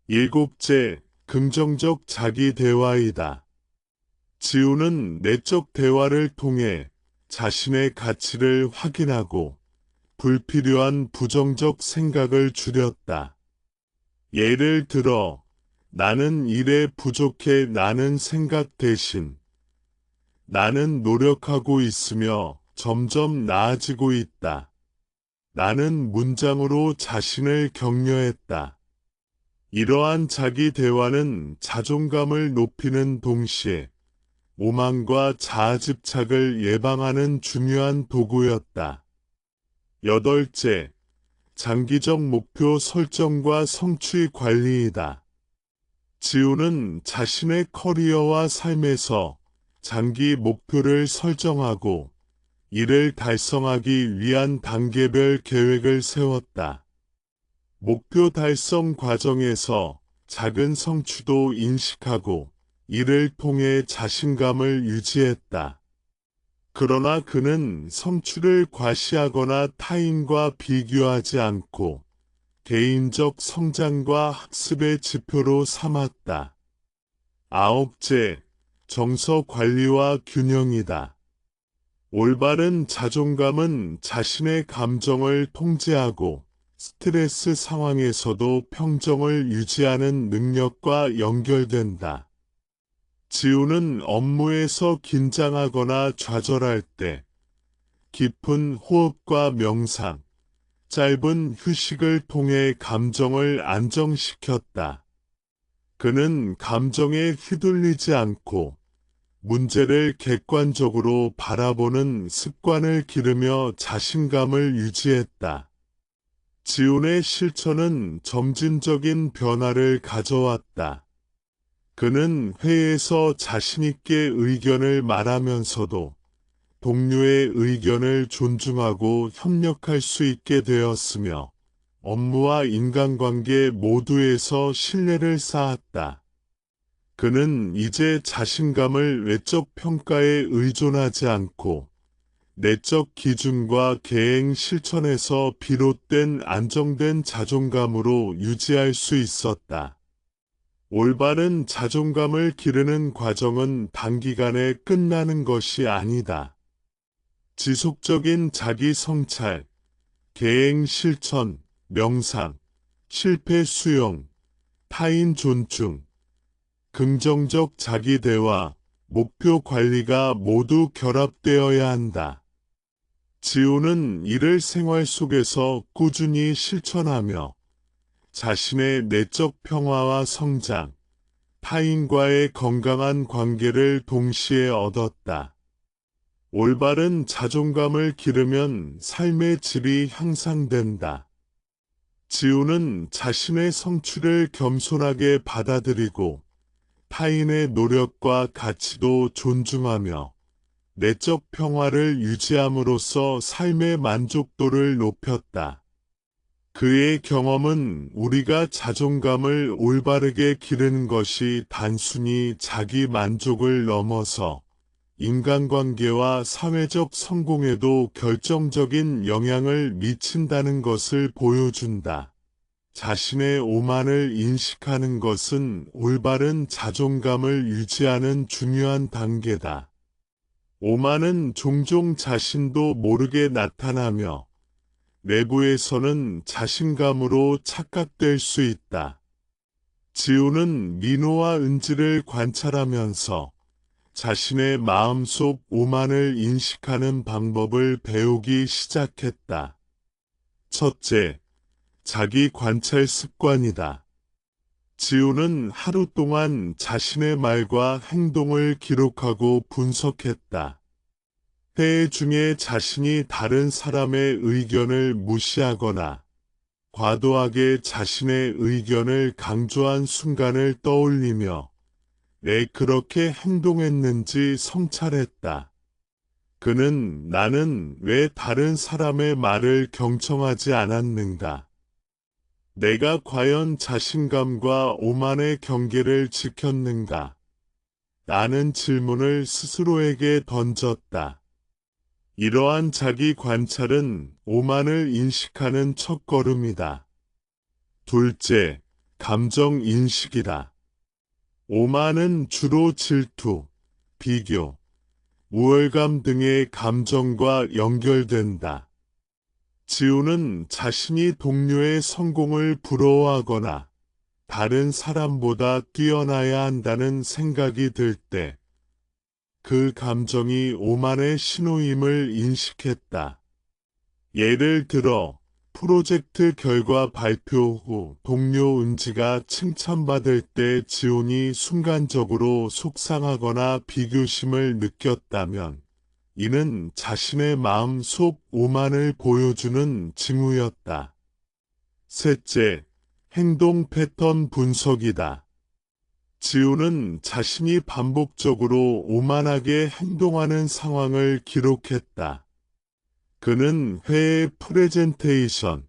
일곱째, 긍정적 자기 대화이다. 지우는 내적 대화를 통해 자신의 가치를 확인하고 불필요한 부정적 생각을 줄였다. 예를 들어, 나는 일에 부족해 라는 생각 대신 나는 노력하고 있으며 점점 나아지고 있다. 라는 문장으로 자신을 격려했다. 이러한 자기 대화는 자존감을 높이는 동시에 오만과 자아집착을 예방하는 중요한 도구였다. 여덟째, 장기적 목표 설정과 성취 관리이다. 지우는 자신의 커리어와 삶에서 장기 목표를 설정하고 이를 달성하기 위한 단계별 계획을 세웠다. 목표 달성 과정에서 작은 성취도 인식하고 이를 통해 자신감을 유지했다. 그러나 그는 성취를 과시하거나 타인과 비교하지 않고 개인적 성장과 학습의 지표로 삼았다. 아홉째, 정서 관리와 균형이다. 올바른 자존감은 자신의 감정을 통제하고 스트레스 상황에서도 평정을 유지하는 능력과 연결된다. 지우는 업무에서 긴장하거나 좌절할 때 깊은 호흡과 명상, 짧은 휴식을 통해 감정을 안정시켰다. 그는 감정에 휘둘리지 않고 문제를 객관적으로 바라보는 습관을 기르며 자신감을 유지했다. 지훈의 실천은 점진적인 변화를 가져왔다. 그는 회의에서 자신있게 의견을 말하면서도 동료의 의견을 존중하고 협력할 수 있게 되었으며 업무와 인간관계 모두에서 신뢰를 쌓았다. 그는 이제 자신감을 외적 평가에 의존하지 않고 내적 기준과 계행 실천에서 비롯된 안정된 자존감으로 유지할 수 있었다. 올바른 자존감을 기르는 과정은 단기간에 끝나는 것이 아니다. 지속적인 자기 성찰, 계행 실천, 명상, 실패 수용, 타인 존중, 긍정적 자기 대화, 목표 관리가 모두 결합되어야 한다. 지우는 이를 생활 속에서 꾸준히 실천하며 자신의 내적 평화와 성장, 타인과의 건강한 관계를 동시에 얻었다. 올바른 자존감을 기르면 삶의 질이 향상된다. 지우는 자신의 성취를 겸손하게 받아들이고 타인의 노력과 가치도 존중하며 내적 평화를 유지함으로써 삶의 만족도를 높였다. 그의 경험은 우리가 자존감을 올바르게 기르는 것이 단순히 자기 만족을 넘어서 인간관계와 사회적 성공에도 결정적인 영향을 미친다는 것을 보여준다. 자신의 오만을 인식하는 것은 올바른 자존감을 유지하는 중요한 단계다. 오만은 종종 자신도 모르게 나타나며 내부에서는 자신감으로 착각될 수 있다. 지우는 민호와 은지를 관찰하면서 자신의 마음속 오만을 인식하는 방법을 배우기 시작했다. 첫째, 자기 관찰 습관이다. 지우는 하루 동안 자신의 말과 행동을 기록하고 분석했다. 회의 중에 자신이 다른 사람의 의견을 무시하거나 과도하게 자신의 의견을 강조한 순간을 떠올리며 왜 그렇게 행동했는지 성찰했다. 그는 나는 왜 다른 사람의 말을 경청하지 않았는가? 내가 과연 자신감과 오만의 경계를 지켰는가? 라는 질문을 스스로에게 던졌다. 이러한 자기 관찰은 오만을 인식하는 첫걸음이다. 둘째, 감정 인식이다. 오만은 주로 질투, 비교, 우월감 등의 감정과 연결된다. 지우는 자신이 동료의 성공을 부러워하거나 다른 사람보다 뛰어나야 한다는 생각이 들 때 그 감정이 오만의 신호임을 인식했다. 예를 들어 프로젝트 결과 발표 후 동료 은지가 칭찬받을 때 지훈이 순간적으로 속상하거나 비교심을 느꼈다면 이는 자신의 마음 속 오만을 보여주는 징후였다. 셋째, 행동 패턴 분석이다. 지우는 자신이 반복적으로 오만하게 행동하는 상황을 기록했다. 그는 회의 프레젠테이션,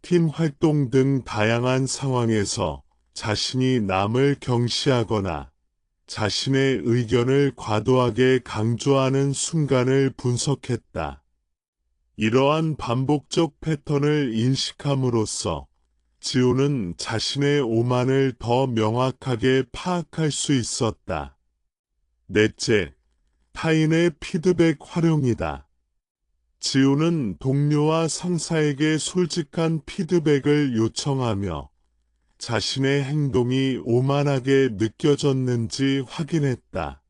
팀 활동 등 다양한 상황에서 자신이 남을 경시하거나 자신의 의견을 과도하게 강조하는 순간을 분석했다. 이러한 반복적 패턴을 인식함으로써 지우는 자신의 오만을 더 명확하게 파악할 수 있었다. 넷째, 타인의 피드백 활용이다. 지우는 동료와 상사에게 솔직한 피드백을 요청하며 자신의 행동이 오만하게 느껴졌는지 확인했다.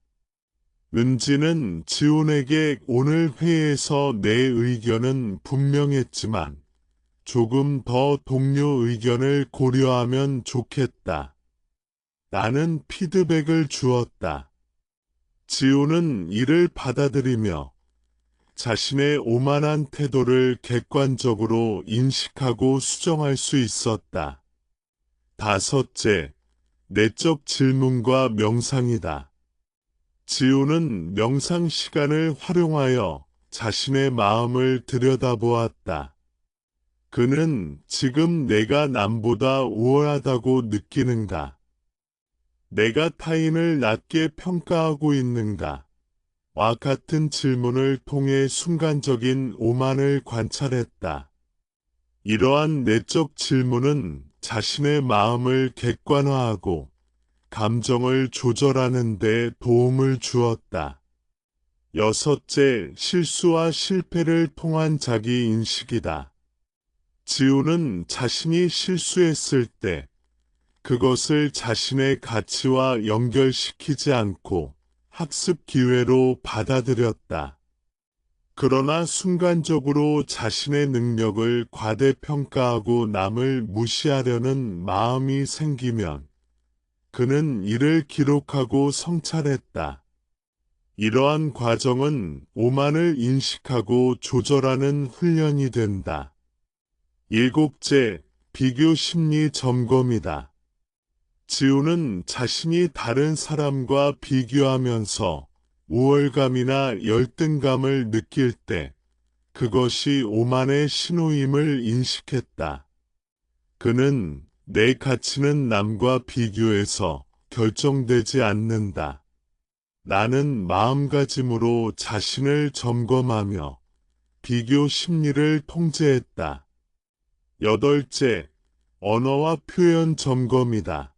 은지는 지훈에게 오늘 회의에서 내 의견은 분명했지만 조금 더 동료 의견을 고려하면 좋겠다. 나는 피드백을 주었다. 지훈은 이를 받아들이며 자신의 오만한 태도를 객관적으로 인식하고 수정할 수 있었다. 다섯째, 내적 질문과 명상이다. 지우는 명상 시간을 활용하여 자신의 마음을 들여다보았다. 그는 지금 내가 남보다 우월하다고 느끼는가? 내가 타인을 낮게 평가하고 있는가? 와 같은 질문을 통해 순간적인 오만을 관찰했다. 이러한 내적 질문은 자신의 마음을 객관화하고 감정을 조절하는 데 도움을 주었다. 여섯째, 실수와 실패를 통한 자기 인식이다. 지우는 자신이 실수했을 때 그것을 자신의 가치와 연결시키지 않고 학습 기회로 받아들였다. 그러나 순간적으로 자신의 능력을 과대평가하고 남을 무시하려는 마음이 생기면 그는 이를 기록하고 성찰했다. 이러한 과정은 오만을 인식하고 조절하는 훈련이 된다. 일곱째, 비교 심리 점검이다. 지우는 자신이 다른 사람과 비교하면서 우월감이나 열등감을 느낄 때 그것이 오만의 신호임을 인식했다. 그는 내 가치는 남과 비교해서 결정되지 않는다. 나는 마음가짐으로 자신을 점검하며 비교 심리를 통제했다. 여덟째, 언어와 표현 점검이다.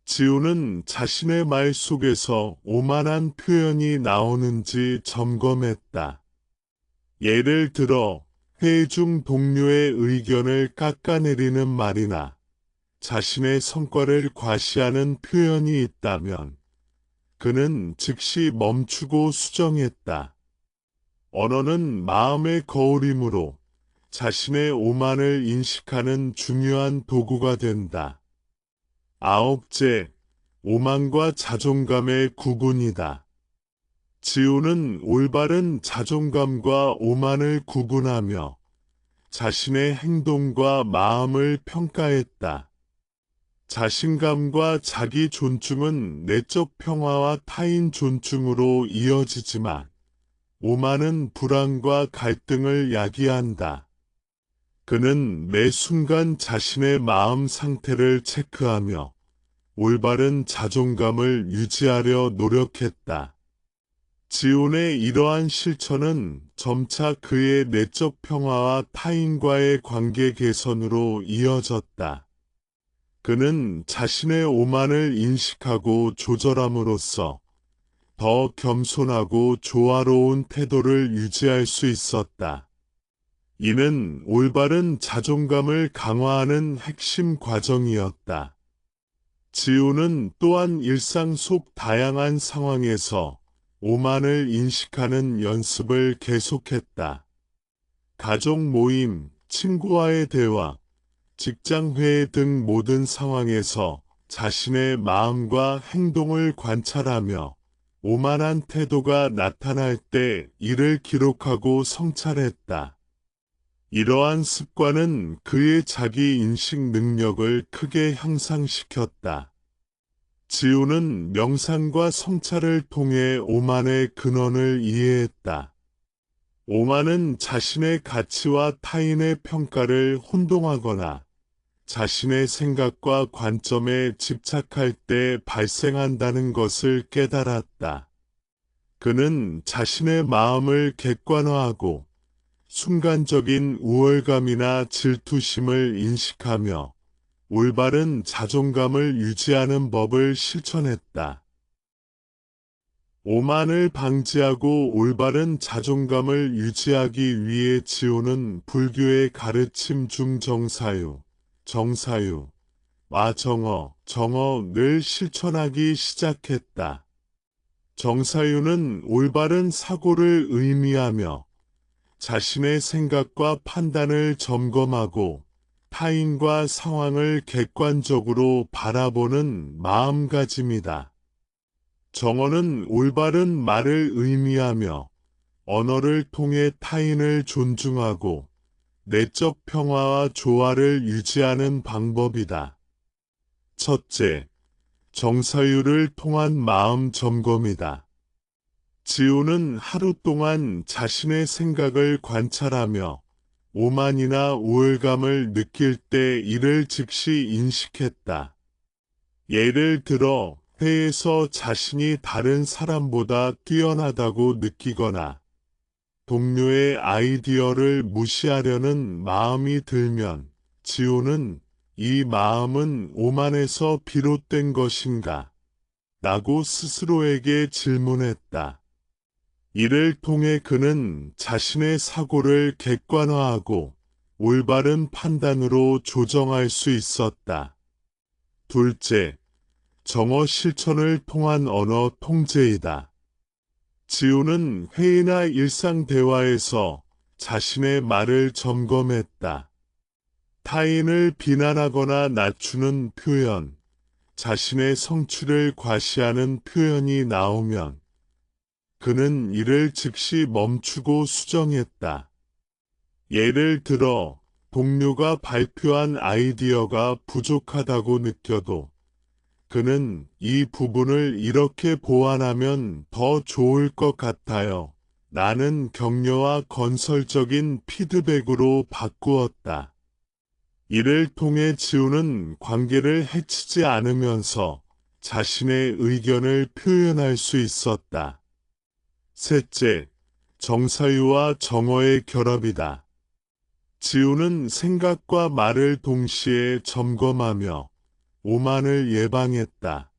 지우는 자신의 말 속에서 오만한 표현이 나오는지 점검했다. 예를 들어, 회의 중 동료의 의견을 깎아내리는 말이나 자신의 성과를 과시하는 표현이 있다면 그는 즉시 멈추고 수정했다. 언어는 마음의 거울이므로 자신의 오만을 인식하는 중요한 도구가 된다. 아홉째, 오만과 자존감의 구분이다. 지우는 올바른 자존감과 오만을 구분하며 자신의 행동과 마음을 평가했다. 자신감과 자기 존중은 내적 평화와 타인 존중으로 이어지지만 오만은 불안과 갈등을 야기한다. 그는 매 순간 자신의 마음 상태를 체크하며 올바른 자존감을 유지하려 노력했다. 지훈의 이러한 실천은 점차 그의 내적 평화와 타인과의 관계 개선으로 이어졌다. 그는 자신의 오만을 인식하고 조절함으로써 더 겸손하고 조화로운 태도를 유지할 수 있었다. 이는 올바른 자존감을 강화하는 핵심 과정이었다. 지우는 또한 일상 속 다양한 상황에서 오만을 인식하는 연습을 계속했다. 가족 모임, 친구와의 대화, 직장 회의 등 모든 상황에서 자신의 마음과 행동을 관찰하며 오만한 태도가 나타날 때 이를 기록하고 성찰했다. 이러한 습관은 그의 자기 인식 능력을 크게 향상시켰다. 지우는 명상과 성찰을 통해 오만의 근원을 이해했다. 오만은 자신의 가치와 타인의 평가를 혼동하거나 자신의 생각과 관점에 집착할 때 발생한다는 것을 깨달았다. 그는 자신의 마음을 객관화하고 순간적인 우월감이나 질투심을 인식하며 올바른 자존감을 유지하는 법을 실천했다. 오만을 방지하고 올바른 자존감을 유지하기 위해 지오는 불교의 가르침 중 정사유, 정어를 실천하기 시작했다. 정사유는 올바른 사고를 의미하며 자신의 생각과 판단을 점검하고 타인과 상황을 객관적으로 바라보는 마음가짐이다. 정어는 올바른 말을 의미하며 언어를 통해 타인을 존중하고 내적 평화와 조화를 유지하는 방법이다. 첫째, 정사유를 통한 마음 점검이다. 지오는 하루 동안 자신의 생각을 관찰하며 오만이나 우월감을 느낄 때 이를 즉시 인식했다. 예를 들어 회의에서 자신이 다른 사람보다 뛰어나다고 느끼거나 동료의 아이디어를 무시하려는 마음이 들면 지오는 이 마음은 오만에서 비롯된 것인가? 라고 스스로에게 질문했다. 이를 통해 그는 자신의 사고를 객관화하고 올바른 판단으로 조정할 수 있었다. 둘째, 정어 실천을 통한 언어 통제이다. 지오는 회의나 일상 대화에서 자신의 말을 점검했다. 타인을 비난하거나 낮추는 표현, 자신의 성취를 과시하는 표현이 나오면 그는 이를 즉시 멈추고 수정했다. 예를 들어 동료가 발표한 아이디어가 부족하다고 느껴도 그는 이 부분을 이렇게 보완하면 더 좋을 것 같아요. 라는 격려와 건설적인 피드백으로 바꾸었다. 이를 통해 지오는 관계를 해치지 않으면서 자신의 의견을 표현할 수 있었다. 셋째, 정사유와 정어의 결합이다. 지오는 생각과 말을 동시에 점검하며 오만을 예방했다.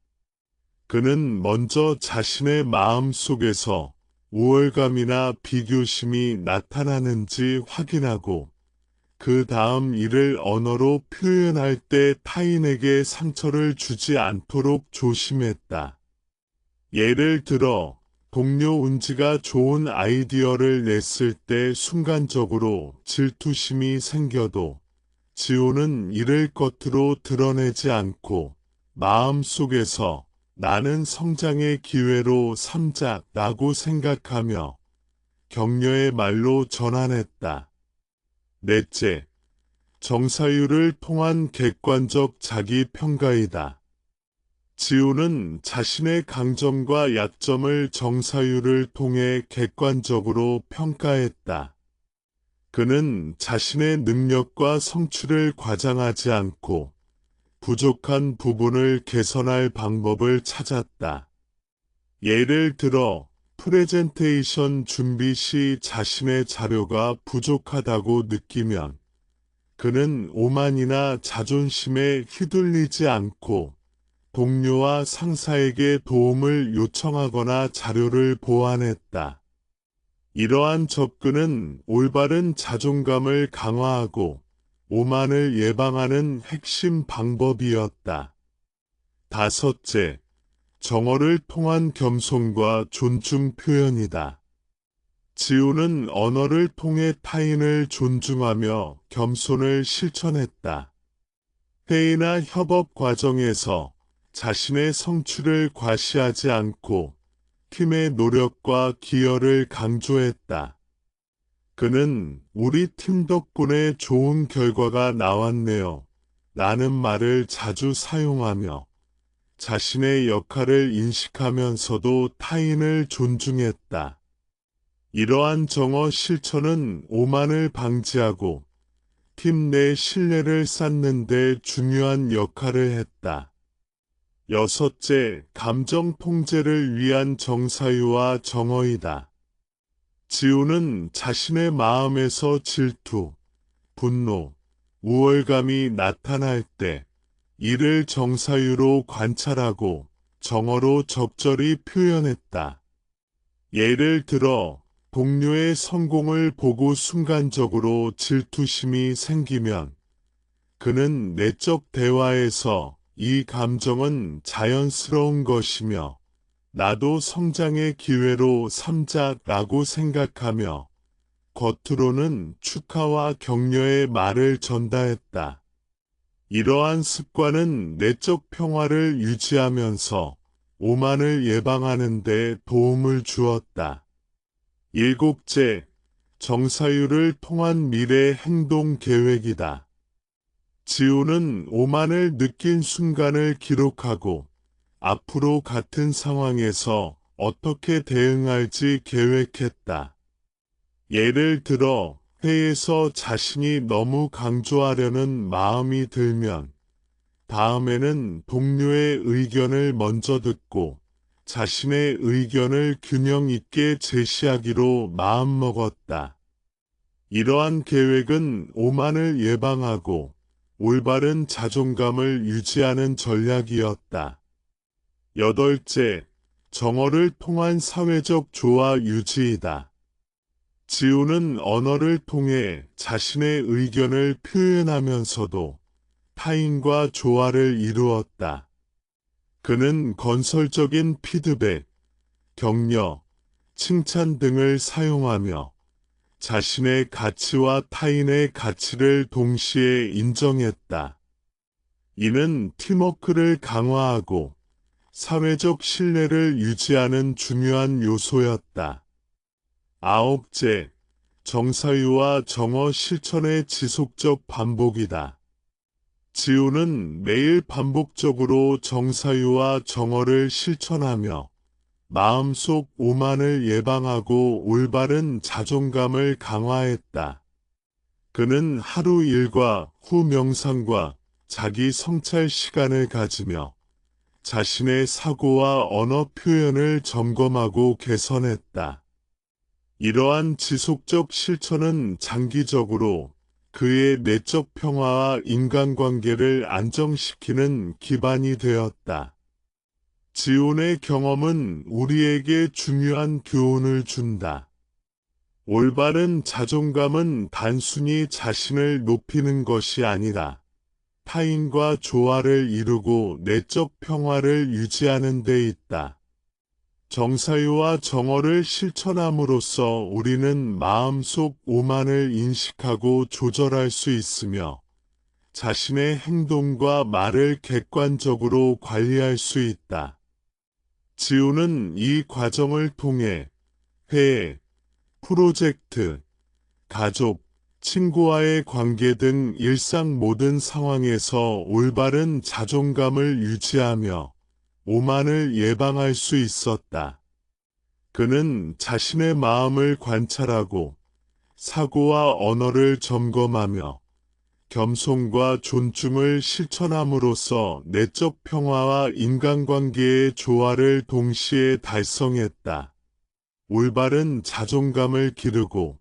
그는 먼저 자신의 마음 속에서 우월감이나 비교심이 나타나는지 확인하고 그 다음 이를 언어로 표현할 때 타인에게 상처를 주지 않도록 조심했다. 예를 들어 동료 운지가 좋은 아이디어를 냈을 때 순간적으로 질투심이 생겨도 지오는 이를 겉으로 드러내지 않고 마음속에서 나는 성장의 기회로 삼자라고 생각하며 격려의 말로 전환했다. 넷째, 정사유를 통한 객관적 자기평가이다. 지오는 자신의 강점과 약점을 정사유를 통해 객관적으로 평가했다. 그는 자신의 능력과 성취를 과장하지 않고 부족한 부분을 개선할 방법을 찾았다. 예를 들어 프레젠테이션 준비 시 자신의 자료가 부족하다고 느끼면 그는 오만이나 자존심에 휘둘리지 않고 동료와 상사에게 도움을 요청하거나 자료를 보완했다. 이러한 접근은 올바른 자존감을 강화하고 오만을 예방하는 핵심 방법이었다. 다섯째, 정어를 통한 겸손과 존중 표현이다. 지오는 언어를 통해 타인을 존중하며 겸손을 실천했다. 회의나 협업 과정에서 자신의 성취를 과시하지 않고 팀의 노력과 기여를 강조했다. 그는 우리 팀 덕분에 좋은 결과가 나왔네요. 라는 말을 자주 사용하며 자신의 역할을 인식하면서도 타인을 존중했다. 이러한 정어 실천은 오만을 방지하고 힘내 신뢰를 쌓는 데 중요한 역할을 했다. 여섯째, 감정 통제를 위한 정사유와 정어이다. 지우는 자신의 마음에서 질투, 분노, 우월감이 나타날 때 이를 정사유로 관찰하고 정어로 적절히 표현했다. 예를 들어 동료의 성공을 보고 순간적으로 질투심이 생기면 그는 내적 대화에서 이 감정은 자연스러운 것이며 나도 성장의 기회로 삼자라고 생각하며 겉으로는 축하와 격려의 말을 전달했다. 이러한 습관은 내적 평화를 유지하면서 오만을 예방하는 데 도움을 주었다. 일곱째, 정사유를 통한 미래 행동 계획이다. 지우는 오만을 느낀 순간을 기록하고 앞으로 같은 상황에서 어떻게 대응할지 계획했다. 예를 들어 회의에서 자신이 너무 강조하려는 마음이 들면 다음에는 동료의 의견을 먼저 듣고 자신의 의견을 균형 있게 제시하기로 마음먹었다. 이러한 계획은 오만을 예방하고 올바른 자존감을 유지하는 전략이었다. 여덟째, 정어를 통한 사회적 조화 유지이다. 지우는 언어를 통해 자신의 의견을 표현하면서도 타인과 조화를 이루었다. 그는 건설적인 피드백, 격려, 칭찬 등을 사용하며 자신의 가치와 타인의 가치를 동시에 인정했다. 이는 팀워크를 강화하고 사회적 신뢰를 유지하는 중요한 요소였다. 아홉째, 정사유와 정어 실천의 지속적 반복이다. 지우는 매일 반복적으로 정사유와 정어를 실천하며 마음속 오만을 예방하고 올바른 자존감을 강화했다. 그는 하루 일과 후 명상과 자기 성찰 시간을 가지며 자신의 사고와 언어 표현을 점검하고 개선했다. 이러한 지속적 실천은 장기적으로 그의 내적 평화와 인간관계를 안정시키는 기반이 되었다. 지온의 경험은 우리에게 중요한 교훈을 준다. 올바른 자존감은 단순히 자신을 높이는 것이 아니라 타인과 조화를 이루고 내적 평화를 유지하는 데 있다. 정사유와 정어를 실천함으로써 우리는 마음속 오만을 인식하고 조절할 수 있으며 자신의 행동과 말을 객관적으로 관리할 수 있다. 지우는 이 과정을 통해 회의, 프로젝트, 가족, 친구와의 관계 등 일상 모든 상황에서 올바른 자존감을 유지하며 오만을 예방할 수 있었다. 그는 자신의 마음을 관찰하고 사고와 언어를 점검하며 겸손과 존중을 실천함으로써 내적 평화와 인간관계의 조화를 동시에 달성했다. 올바른 자존감을 기르고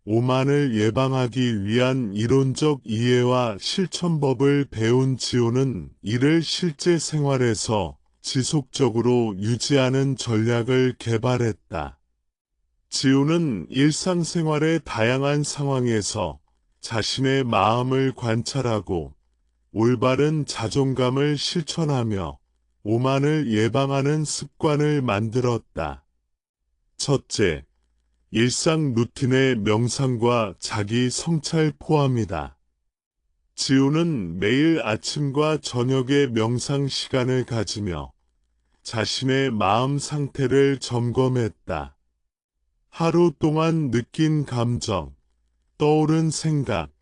오만을 예방하기 위한 이론적 이해와 실천법을 배운 지오는 이를 실제 생활에서 지속적으로 유지하는 전략을 개발했다. 지오는 일상생활의 다양한 상황에서 자신의 마음을 관찰하고 올바른 자존감을 실천하며 오만을 예방하는 습관을 만들었다. 첫째, 일상 루틴의 명상과 자기 성찰 포함이다. 지우는 매일 아침과 저녁에 명상 시간을 가지며 자신의 마음 상태를 점검했다. 하루 동안 느낀 감정, 떠오른 생각,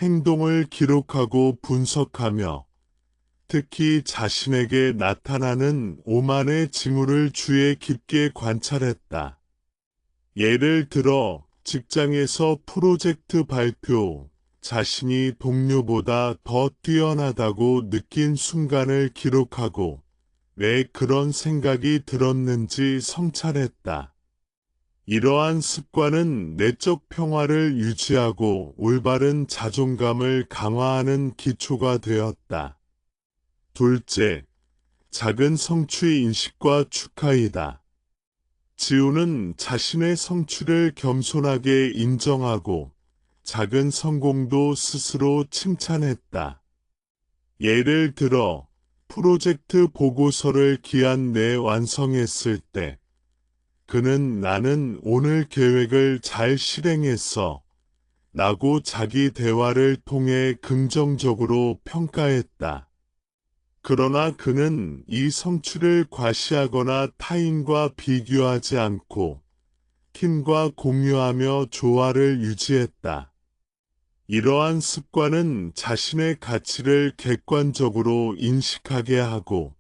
행동을 기록하고 분석하며 특히 자신에게 나타나는 오만의 징후를 주의 깊게 관찰했다. 예를 들어 직장에서 프로젝트 발표, 자신이 동료보다 더 뛰어나다고 느낀 순간을 기록하고 왜 그런 생각이 들었는지 성찰했다. 이러한 습관은 내적 평화를 유지하고 올바른 자존감을 강화하는 기초가 되었다. 둘째, 작은 성취 인식과 축하이다. 지우는 자신의 성취를 겸손하게 인정하고 작은 성공도 스스로 칭찬했다. 예를 들어, 프로젝트 보고서를 기한 내에 완성했을 때, 그는 나는 오늘 계획을 잘 실행했어 라고 자기 대화를 통해 긍정적으로 평가했다. 그러나 그는 이 성취를 과시하거나 타인과 비교하지 않고 팀과 공유하며 조화를 유지했다. 이러한 습관은 자신의 가치를 객관적으로 인식하게 하고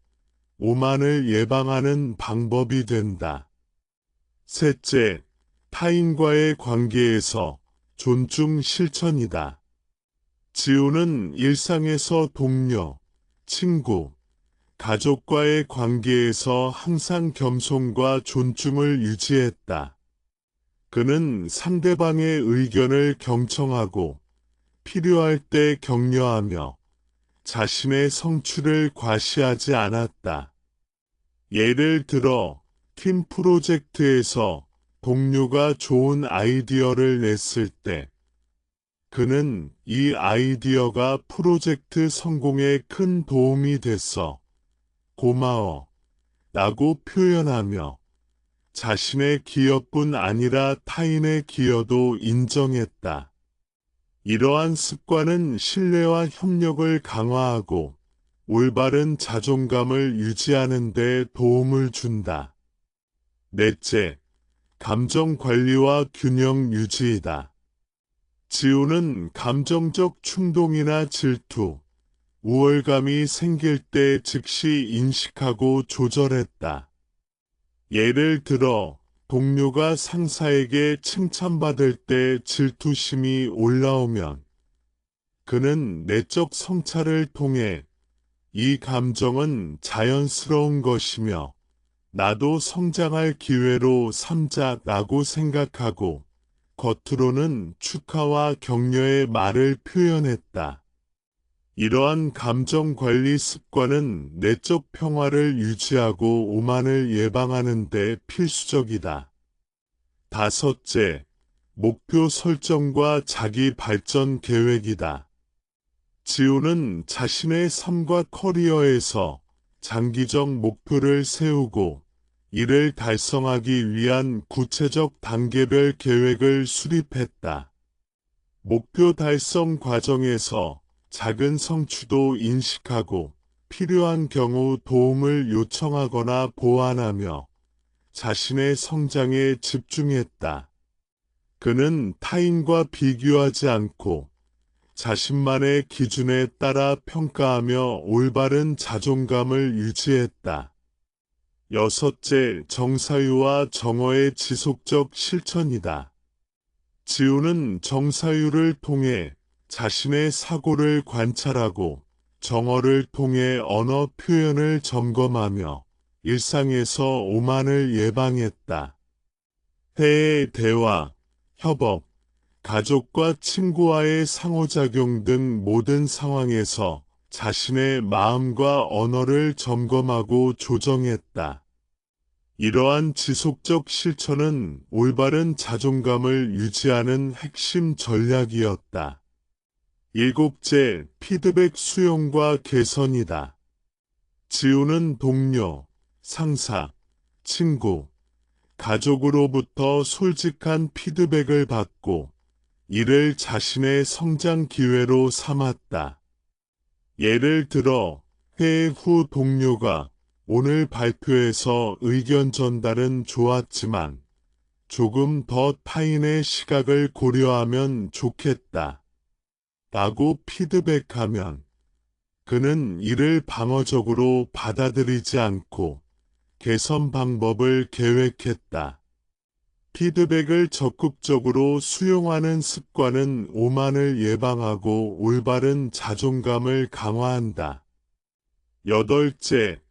오만을 예방하는 방법이 된다. 셋째, 타인과의 관계에서 존중 실천이다. 지우는 일상에서 동료, 친구, 가족과의 관계에서 항상 겸손과 존중을 유지했다. 그는 상대방의 의견을 경청하고 필요할 때 격려하며 자신의 성취를 과시하지 않았다. 예를 들어 팀 프로젝트에서 동료가 좋은 아이디어를 냈을 때 그는 이 아이디어가 프로젝트 성공에 큰 도움이 됐어. 고마워. 라고 표현하며 자신의 기여뿐 아니라 타인의 기여도 인정했다. 이러한 습관은 신뢰와 협력을 강화하고 올바른 자존감을 유지하는 데 도움을 준다. 넷째, 감정 관리와 균형 유지이다. 지우는 감정적 충동이나 질투, 우월감이 생길 때 즉시 인식하고 조절했다. 예를 들어, 동료가 상사에게 칭찬받을 때 질투심이 올라오면 그는 내적 성찰을 통해 이 감정은 자연스러운 것이며 나도 성장할 기회로 삼자라고 생각하고 겉으로는 축하와 격려의 말을 표현했다. 이러한 감정관리 습관은 내적 평화를 유지하고 오만을 예방하는 데 필수적이다. 다섯째, 목표 설정과 자기 발전 계획이다. 지우는 자신의 삶과 커리어에서 장기적 목표를 세우고 이를 달성하기 위한 구체적 단계별 계획을 수립했다. 목표 달성 과정에서 작은 성취도 인식하고 필요한 경우 도움을 요청하거나 보완하며 자신의 성장에 집중했다. 그는 타인과 비교하지 않고 자신만의 기준에 따라 평가하며 올바른 자존감을 유지했다. 여섯째, 정사유와 정어의 지속적 실천이다. 지우는 정사유를 통해 자신의 사고를 관찰하고 정어를 통해 언어 표현을 점검하며 일상에서 오만을 예방했다. 회의 대화, 협업, 가족과 친구와의 상호작용 등 모든 상황에서 자신의 마음과 언어를 점검하고 조정했다. 이러한 지속적 실천은 올바른 자존감을 유지하는 핵심 전략이었다. 일곱째, 피드백 수용과 개선이다. 지우는 동료, 상사, 친구, 가족으로부터 솔직한 피드백을 받고 이를 자신의 성장 기회로 삼았다. 예를 들어 회의 후 동료가 오늘 발표에서 의견 전달은 좋았지만 조금 더 타인의 시각을 고려하면 좋겠다. 라고 피드백하면 그는 이를 방어적으로 받아들이지 않고 개선 방법을 계획했다. 피드백을 적극적으로 수용하는 습관은 오만을 예방하고 올바른 자존감을 강화한다. 여덟째,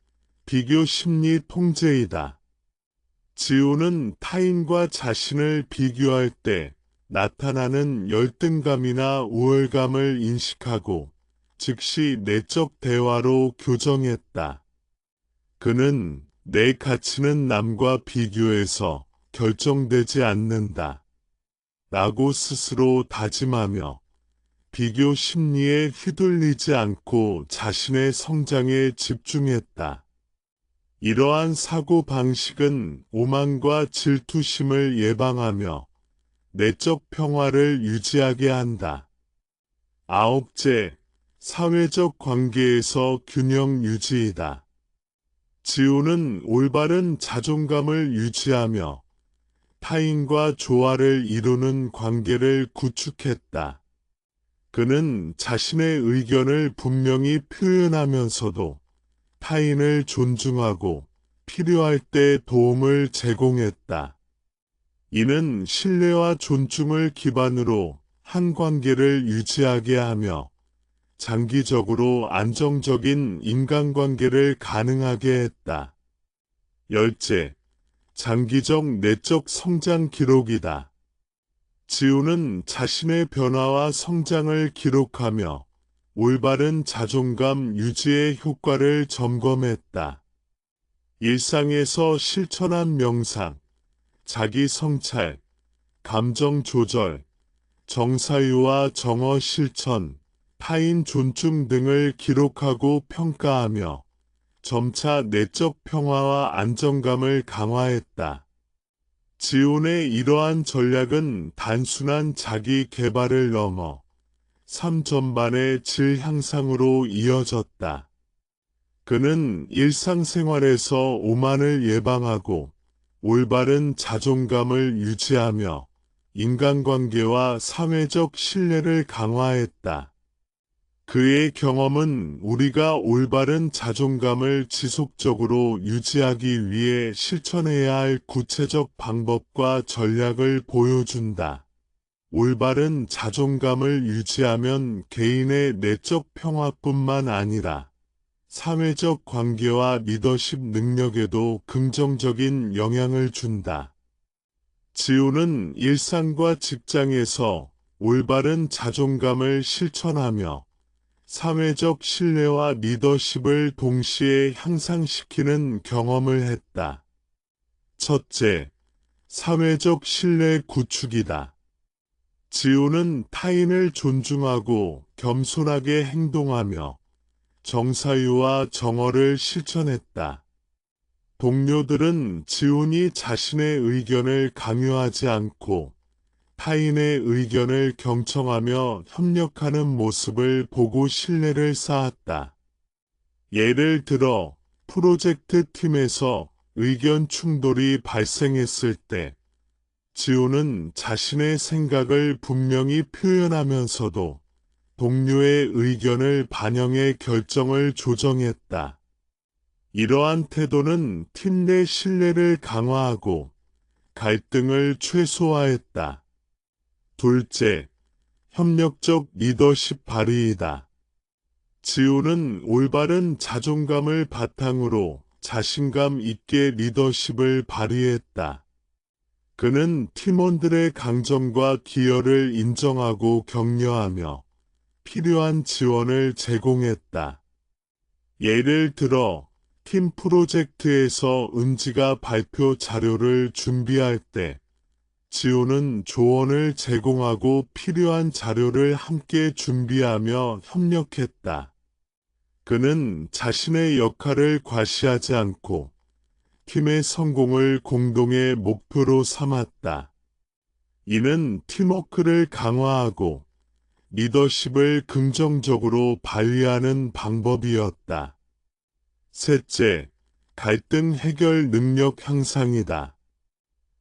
비교 심리 통제이다. 지우는 타인과 자신을 비교할 때 나타나는 열등감이나 우월감을 인식하고 즉시 내적 대화로 교정했다. 그는 내 가치는 남과 비교해서 결정되지 않는다. 라고 스스로 다짐하며 비교 심리에 휘둘리지 않고 자신의 성장에 집중했다. 이러한 사고 방식은 오만과 질투심을 예방하며 내적 평화를 유지하게 한다. 아홉째, 사회적 관계에서 균형 유지이다. 지우는 올바른 자존감을 유지하며 타인과 조화를 이루는 관계를 구축했다. 그는 자신의 의견을 분명히 표현하면서도 타인을 존중하고 필요할 때 도움을 제공했다. 이는 신뢰와 존중을 기반으로 한 관계를 유지하게 하며 장기적으로 안정적인 인간관계를 가능하게 했다. 열째, 장기적 내적 성장 기록이다. 지우는 자신의 변화와 성장을 기록하며 올바른 자존감 유지의 효과를 점검했다. 일상에서 실천한 명상, 자기 성찰, 감정 조절, 정사유와 정어 실천, 타인 존중 등을 기록하고 평가하며 점차 내적 평화와 안정감을 강화했다. 지온의 이러한 전략은 단순한 자기 개발을 넘어 삶 전반의 질 향상으로 이어졌다. 그는 일상생활에서 오만을 예방하고 올바른 자존감을 유지하며 인간관계와 사회적 신뢰를 강화했다. 그의 경험은 우리가 올바른 자존감을 지속적으로 유지하기 위해 실천해야 할 구체적 방법과 전략을 보여준다. 올바른 자존감을 유지하면 개인의 내적 평화뿐만 아니라 사회적 관계와 리더십 능력에도 긍정적인 영향을 준다. 지우는 일상과 직장에서 올바른 자존감을 실천하며 사회적 신뢰와 리더십을 동시에 향상시키는 경험을 했다. 첫째, 사회적 신뢰 구축이다. 지우는 타인을 존중하고 겸손하게 행동하며 정사유와 정어를 실천했다. 동료들은 지훈이 자신의 의견을 강요하지 않고 타인의 의견을 경청하며 협력하는 모습을 보고 신뢰를 쌓았다. 예를 들어 프로젝트 팀에서 의견 충돌이 발생했을 때 지훈은 자신의 생각을 분명히 표현하면서도 동료의 의견을 반영해 결정을 조정했다. 이러한 태도는 팀 내 신뢰를 강화하고 갈등을 최소화했다. 둘째, 협력적 리더십 발휘이다. 지우는 올바른 자존감을 바탕으로 자신감 있게 리더십을 발휘했다. 그는 팀원들의 강점과 기여를 인정하고 격려하며 필요한 지원을 제공했다. 예를 들어 팀 프로젝트에서 은지가 발표 자료를 준비할 때 지호는 조언을 제공하고 필요한 자료를 함께 준비하며 협력했다. 그는 자신의 역할을 과시하지 않고 팀의 성공을 공동의 목표로 삼았다. 이는 팀워크를 강화하고 리더십을 긍정적으로 발휘하는 방법이었다. 셋째, 갈등 해결 능력 향상이다.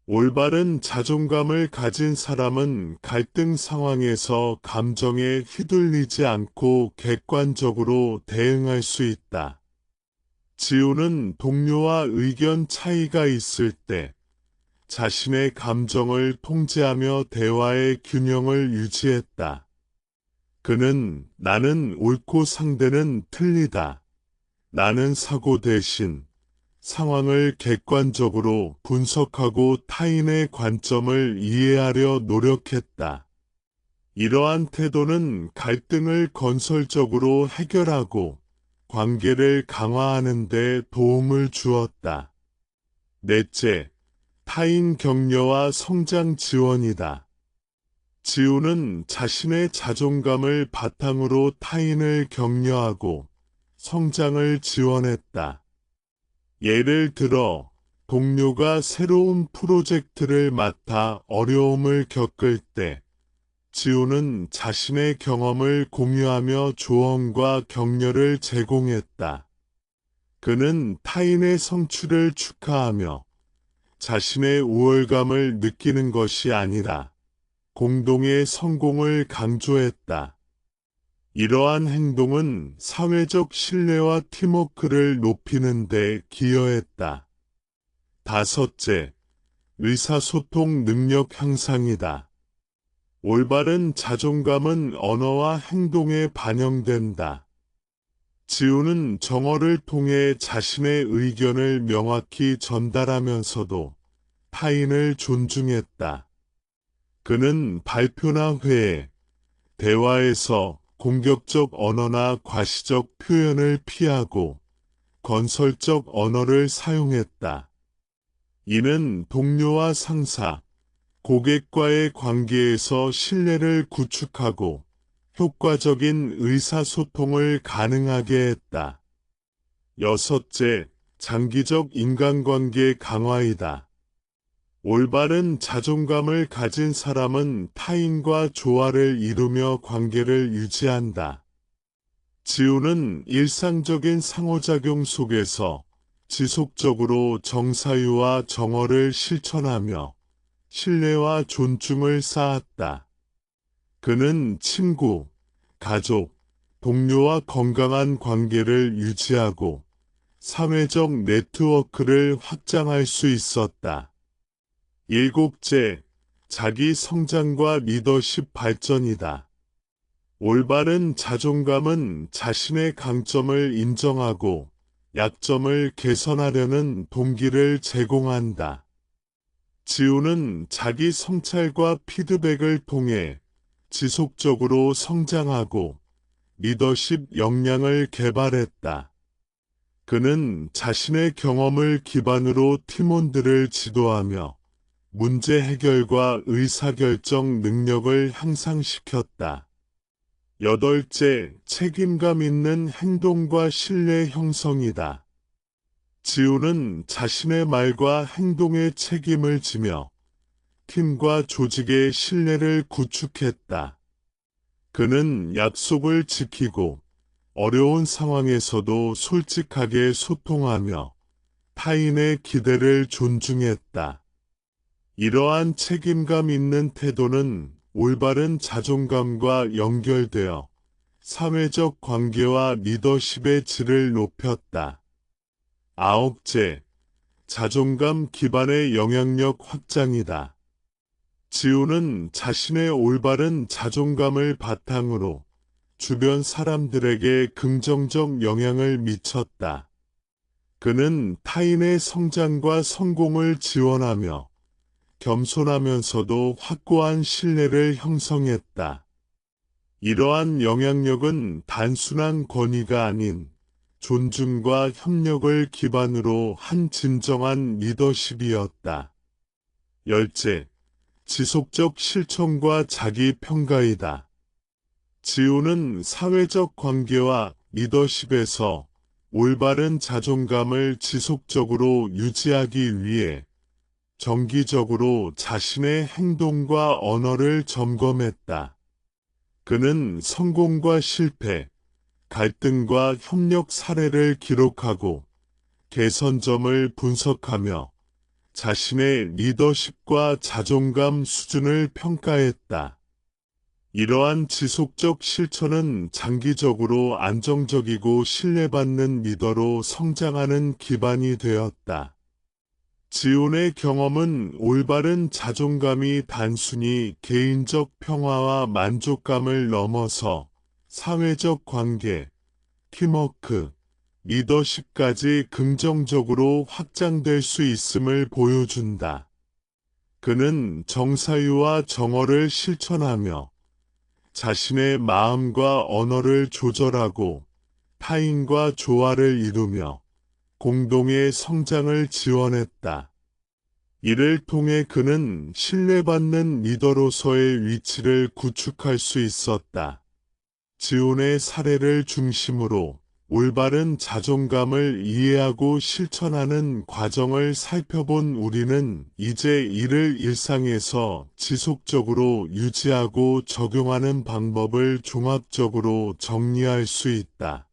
올바른 자존감을 가진 사람은 갈등 상황에서 감정에 휘둘리지 않고 객관적으로 대응할 수 있다. 지우는 동료와 의견 차이가 있을 때 자신의 감정을 통제하며 대화의 균형을 유지했다. 그는 나는 옳고 상대는 틀리다. 나는 사고 대신 상황을 객관적으로 분석하고 타인의 관점을 이해하려 노력했다. 이러한 태도는 갈등을 건설적으로 해결하고 관계를 강화하는 데 도움을 주었다. 넷째, 타인 격려와 성장 지원이다. 지우는 자신의 자존감을 바탕으로 타인을 격려하고 성장을 지원했다. 예를 들어, 동료가 새로운 프로젝트를 맡아 어려움을 겪을 때, 지우는 자신의 경험을 공유하며 조언과 격려를 제공했다. 그는 타인의 성취를 축하하며 자신의 우월감을 느끼는 것이 아니라 공동의 성공을 강조했다. 이러한 행동은 사회적 신뢰와 팀워크를 높이는 데 기여했다. 다섯째, 의사소통 능력 향상이다. 올바른 자존감은 언어와 행동에 반영된다. 지우는 정어를 통해 자신의 의견을 명확히 전달하면서도 타인을 존중했다. 그는 발표나 회의, 대화에서 공격적 언어나 과시적 표현을 피하고 건설적 언어를 사용했다. 이는 동료와 상사, 고객과의 관계에서 신뢰를 구축하고 효과적인 의사소통을 가능하게 했다. 여섯째, 장기적 인간관계 강화이다. 올바른 자존감을 가진 사람은 타인과 조화를 이루며 관계를 유지한다. 지우는 일상적인 상호작용 속에서 지속적으로 정사유와 정어를 실천하며 신뢰와 존중을 쌓았다. 그는 친구, 가족, 동료와 건강한 관계를 유지하고 사회적 네트워크를 확장할 수 있었다. 일곱째, 자기 성장과 리더십 발전이다. 올바른 자존감은 자신의 강점을 인정하고 약점을 개선하려는 동기를 제공한다. 지우는 자기 성찰과 피드백을 통해 지속적으로 성장하고 리더십 역량을 개발했다. 그는 자신의 경험을 기반으로 팀원들을 지도하며 문제 해결과 의사결정 능력을 향상시켰다. 여덟째, 책임감 있는 행동과 신뢰 형성이다. 지우는 자신의 말과 행동에 책임을 지며 팀과 조직의 신뢰를 구축했다. 그는 약속을 지키고 어려운 상황에서도 솔직하게 소통하며 타인의 기대를 존중했다. 이러한 책임감 있는 태도는 올바른 자존감과 연결되어 사회적 관계와 리더십의 질을 높였다. 아홉째, 자존감 기반의 영향력 확장이다. 지우는 자신의 올바른 자존감을 바탕으로 주변 사람들에게 긍정적 영향을 미쳤다. 그는 타인의 성장과 성공을 지원하며 겸손하면서도 확고한 신뢰를 형성했다. 이러한 영향력은 단순한 권위가 아닌 존중과 협력을 기반으로 한 진정한 리더십이었다. 열째, 지속적 실천과 자기 평가이다. 지우는 사회적 관계와 리더십에서 올바른 자존감을 지속적으로 유지하기 위해 정기적으로 자신의 행동과 언어를 점검했다. 그는 성공과 실패, 갈등과 협력 사례를 기록하고 개선점을 분석하며 자신의 리더십과 자존감 수준을 평가했다. 이러한 지속적 실천은 장기적으로 안정적이고 신뢰받는 리더로 성장하는 기반이 되었다. 지훈의 경험은 올바른 자존감이 단순히 개인적 평화와 만족감을 넘어서 사회적 관계, 팀워크, 리더십까지 긍정적으로 확장될 수 있음을 보여준다. 그는 정사유와 정어를 실천하며 자신의 마음과 언어를 조절하고 타인과 조화를 이루며 공동의 성장을 지원했다. 이를 통해 그는 신뢰받는 리더로서의 위치를 구축할 수 있었다. 지훈의 사례를 중심으로 올바른 자존감을 이해하고 실천하는 과정을 살펴본 우리는 이제 이를 일상에서 지속적으로 유지하고 적용하는 방법을 종합적으로 정리할 수 있다.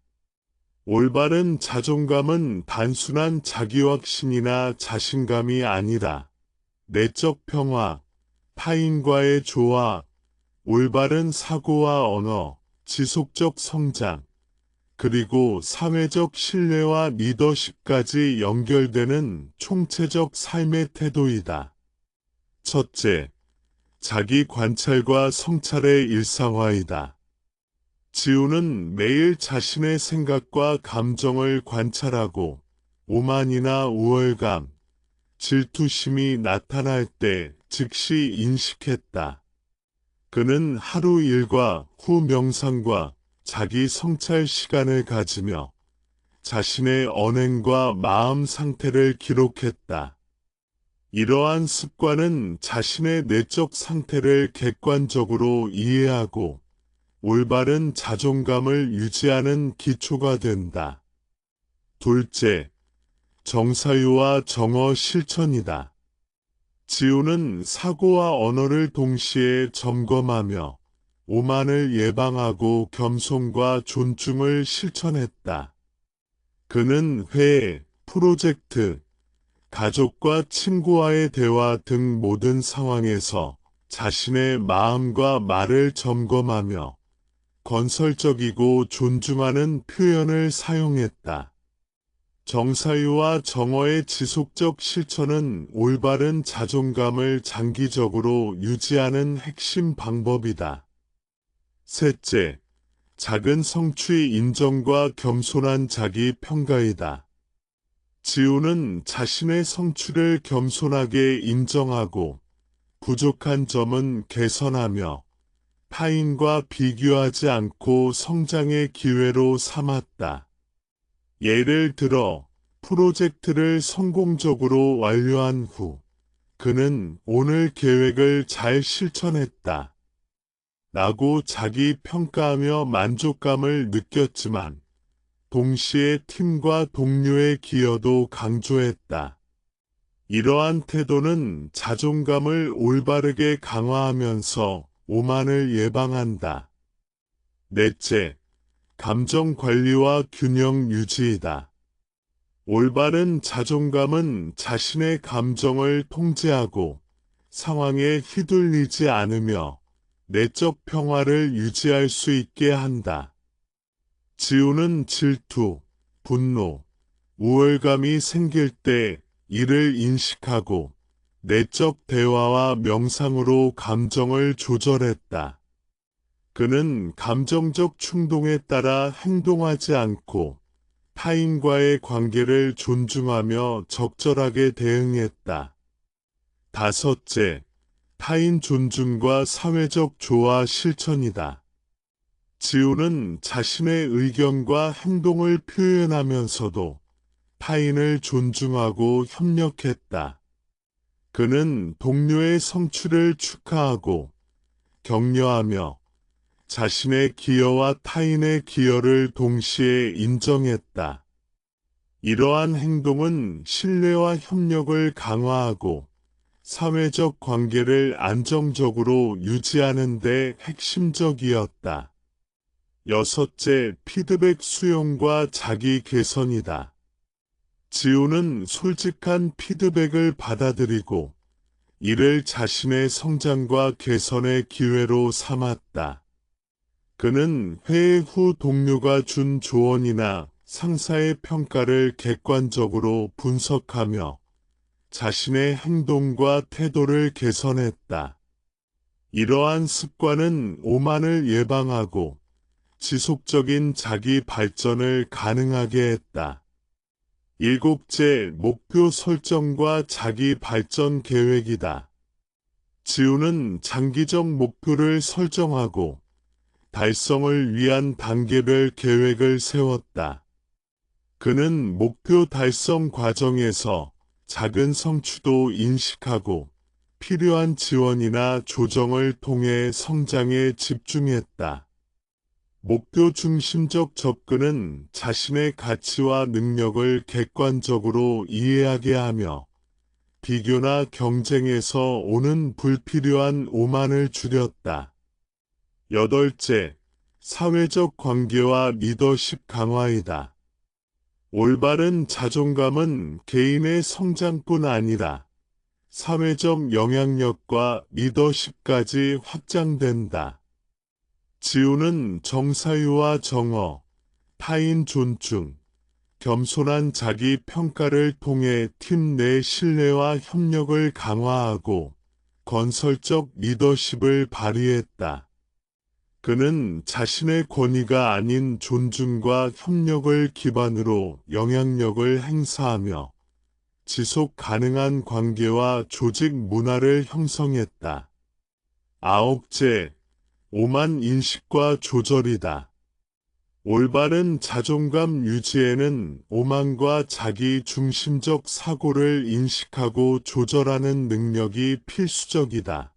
올바른 자존감은 단순한 자기확신이나 자신감이 아니라 내적 평화, 타인과의 조화, 올바른 사고와 언어, 지속적 성장, 그리고 사회적 신뢰와 리더십까지 연결되는 총체적 삶의 태도이다. 첫째, 자기 관찰과 성찰의 일상화이다. 지훈은 매일 자신의 생각과 감정을 관찰하고 오만이나 우월감, 질투심이 나타날 때 즉시 인식했다. 그는 하루 일과 후 명상과 자기 성찰 시간을 가지며 자신의 언행과 마음 상태를 기록했다. 이러한 습관은 자신의 내적 상태를 객관적으로 이해하고 올바른 자존감을 유지하는 기초가 된다. 둘째, 정사유와 정어 실천이다. 지훈은 사고와 언어를 동시에 점검하며 오만을 예방하고 겸손과 존중을 실천했다. 그는 회의, 프로젝트, 가족과 친구와의 대화 등 모든 상황에서 자신의 마음과 말을 점검하며 건설적이고 존중하는 표현을 사용했다. 정사유와 정어의 지속적 실천은 올바른 자존감을 장기적으로 유지하는 핵심 방법이다. 셋째, 작은 성취 인정과 겸손한 자기 평가이다. 지훈은 자신의 성취를 겸손하게 인정하고 부족한 점은 개선하며 타인과 비교하지 않고 성장의 기회로 삼았다. 예를 들어 프로젝트를 성공적으로 완료한 후 그는 오늘 계획을 잘 실천했다. 라고 자기 평가하며 만족감을 느꼈지만 동시에 팀과 동료의 기여도 강조했다. 이러한 태도는 자존감을 올바르게 강화하면서 오만을 예방한다. 넷째, 감정 관리와 균형 유지이다. 올바른 자존감은 자신의 감정을 통제하고 상황에 휘둘리지 않으며 내적 평화를 유지할 수 있게 한다. 지훈은 질투, 분노, 우월감이 생길 때 이를 인식하고 내적 대화와 명상으로 감정을 조절했다. 그는 감정적 충동에 따라 행동하지 않고 타인과의 관계를 존중하며 적절하게 대응했다. 다섯째, 타인 존중과 사회적 조화 실천이다. 지훈은 자신의 의견과 행동을 표현하면서도 타인을 존중하고 협력했다. 그는 동료의 성취를 축하하고 격려하며 자신의 기여와 타인의 기여를 동시에 인정했다. 이러한 행동은 신뢰와 협력을 강화하고 사회적 관계를 안정적으로 유지하는 데 핵심적이었다. 여섯째, 피드백 수용과 자기 개선이다. 지훈은 솔직한 피드백을 받아들이고 이를 자신의 성장과 개선의 기회로 삼았다. 그는 회의 후 동료가 준 조언이나 상사의 평가를 객관적으로 분석하며 자신의 행동과 태도를 개선했다. 이러한 습관은 오만을 예방하고 지속적인 자기 발전을 가능하게 했다. 일곱째, 목표 설정과 자기 발전 계획이다. 지우는 장기적 목표를 설정하고 달성을 위한 단계별 계획을 세웠다. 그는 목표 달성 과정에서 작은 성취도 인식하고 필요한 지원이나 조정을 통해 성장에 집중했다. 목표 중심적 접근은 자신의 가치와 능력을 객관적으로 이해하게 하며 비교나 경쟁에서 오는 불필요한 오만을 줄였다. 여덟째, 사회적 관계와 리더십 강화이다. 올바른 자존감은 개인의 성장뿐 아니라 사회적 영향력과 리더십까지 확장된다. 지우는 정사유와 정어, 타인 존중, 겸손한 자기 평가를 통해 팀 내 신뢰와 협력을 강화하고 건설적 리더십을 발휘했다. 그는 자신의 권위가 아닌 존중과 협력을 기반으로 영향력을 행사하며 지속 가능한 관계와 조직 문화를 형성했다. 아홉째, 오만 인식과 조절이다. 올바른 자존감 유지에는 오만과 자기 중심적 사고를 인식하고 조절하는 능력이 필수적이다.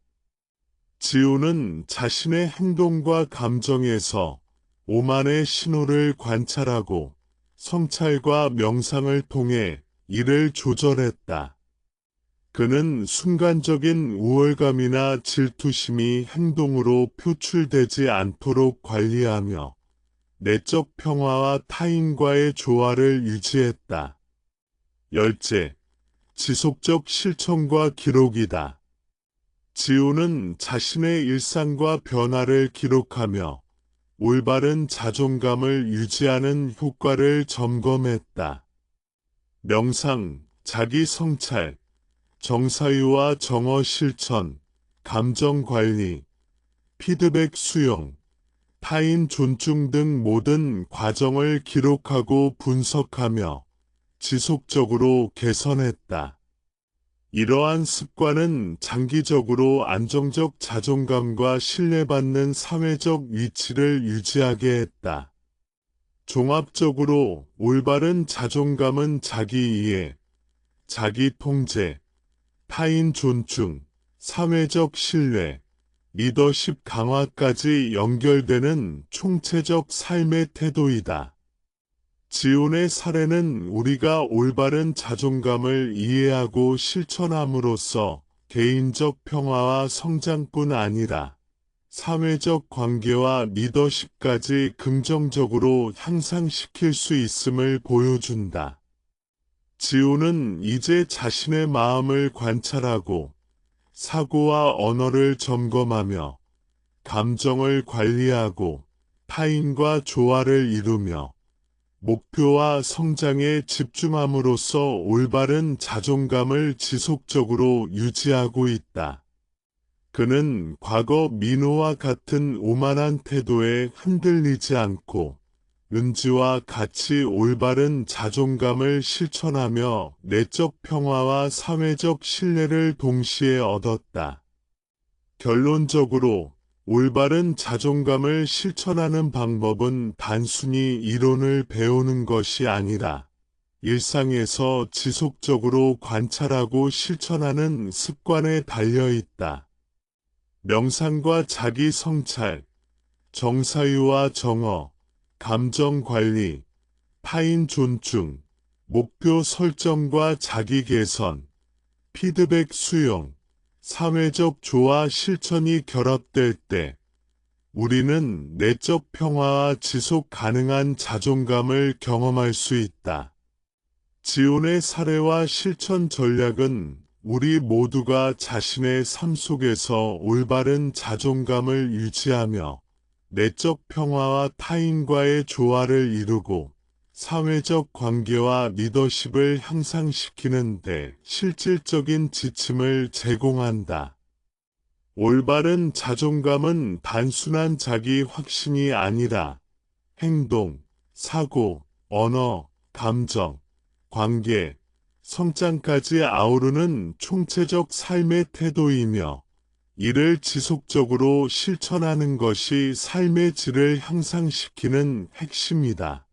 지우는 자신의 행동과 감정에서 오만의 신호를 관찰하고 성찰과 명상을 통해 이를 조절했다. 그는 순간적인 우월감이나 질투심이 행동으로 표출되지 않도록 관리하며 내적 평화와 타인과의 조화를 유지했다. 열째, 지속적 실천과 기록이다. 지우는 자신의 일상과 변화를 기록하며 올바른 자존감을 유지하는 효과를 점검했다. 명상, 자기 성찰, 정사유와 정어 실천, 감정 관리, 피드백 수용, 타인 존중 등 모든 과정을 기록하고 분석하며 지속적으로 개선했다. 이러한 습관은 장기적으로 안정적 자존감과 신뢰받는 사회적 위치를 유지하게 했다. 종합적으로 올바른 자존감은 자기 이해, 자기 통제, 타인 존중, 사회적 신뢰, 리더십 강화까지 연결되는 총체적 삶의 태도이다. 지온의 사례는 우리가 올바른 자존감을 이해하고 실천함으로써 개인적 평화와 성장뿐 아니라 사회적 관계와 리더십까지 긍정적으로 향상시킬 수 있음을 보여준다. 지우는 이제 자신의 마음을 관찰하고 사고와 언어를 점검하며 감정을 관리하고 타인과 조화를 이루며 목표와 성장에 집중함으로써 올바른 자존감을 지속적으로 유지하고 있다. 그는 과거 민호와 같은 오만한 태도에 흔들리지 않고 은지와 같이 올바른 자존감을 실천하며 내적 평화와 사회적 신뢰를 동시에 얻었다. 결론적으로 올바른 자존감을 실천하는 방법은 단순히 이론을 배우는 것이 아니라 일상에서 지속적으로 관찰하고 실천하는 습관에 달려 있다. 명상과 자기 성찰, 정사유와 정어, 감정 관리, 타인 존중, 목표 설정과 자기 개선, 피드백 수용, 사회적 조화 실천이 결합될 때 우리는 내적 평화와 지속 가능한 자존감을 경험할 수 있다. 지온의 사례와 실천 전략은 우리 모두가 자신의 삶 속에서 올바른 자존감을 유지하며 내적 평화와 타인과의 조화를 이루고 사회적 관계와 리더십을 향상시키는 데 실질적인 지침을 제공한다. 올바른 자존감은 단순한 자기 확신이 아니라 행동, 사고, 언어, 감정, 관계, 성장까지 아우르는 총체적 삶의 태도이며 이를 지속적으로 실천하는 것이 삶의 질을 향상시키는 핵심이다.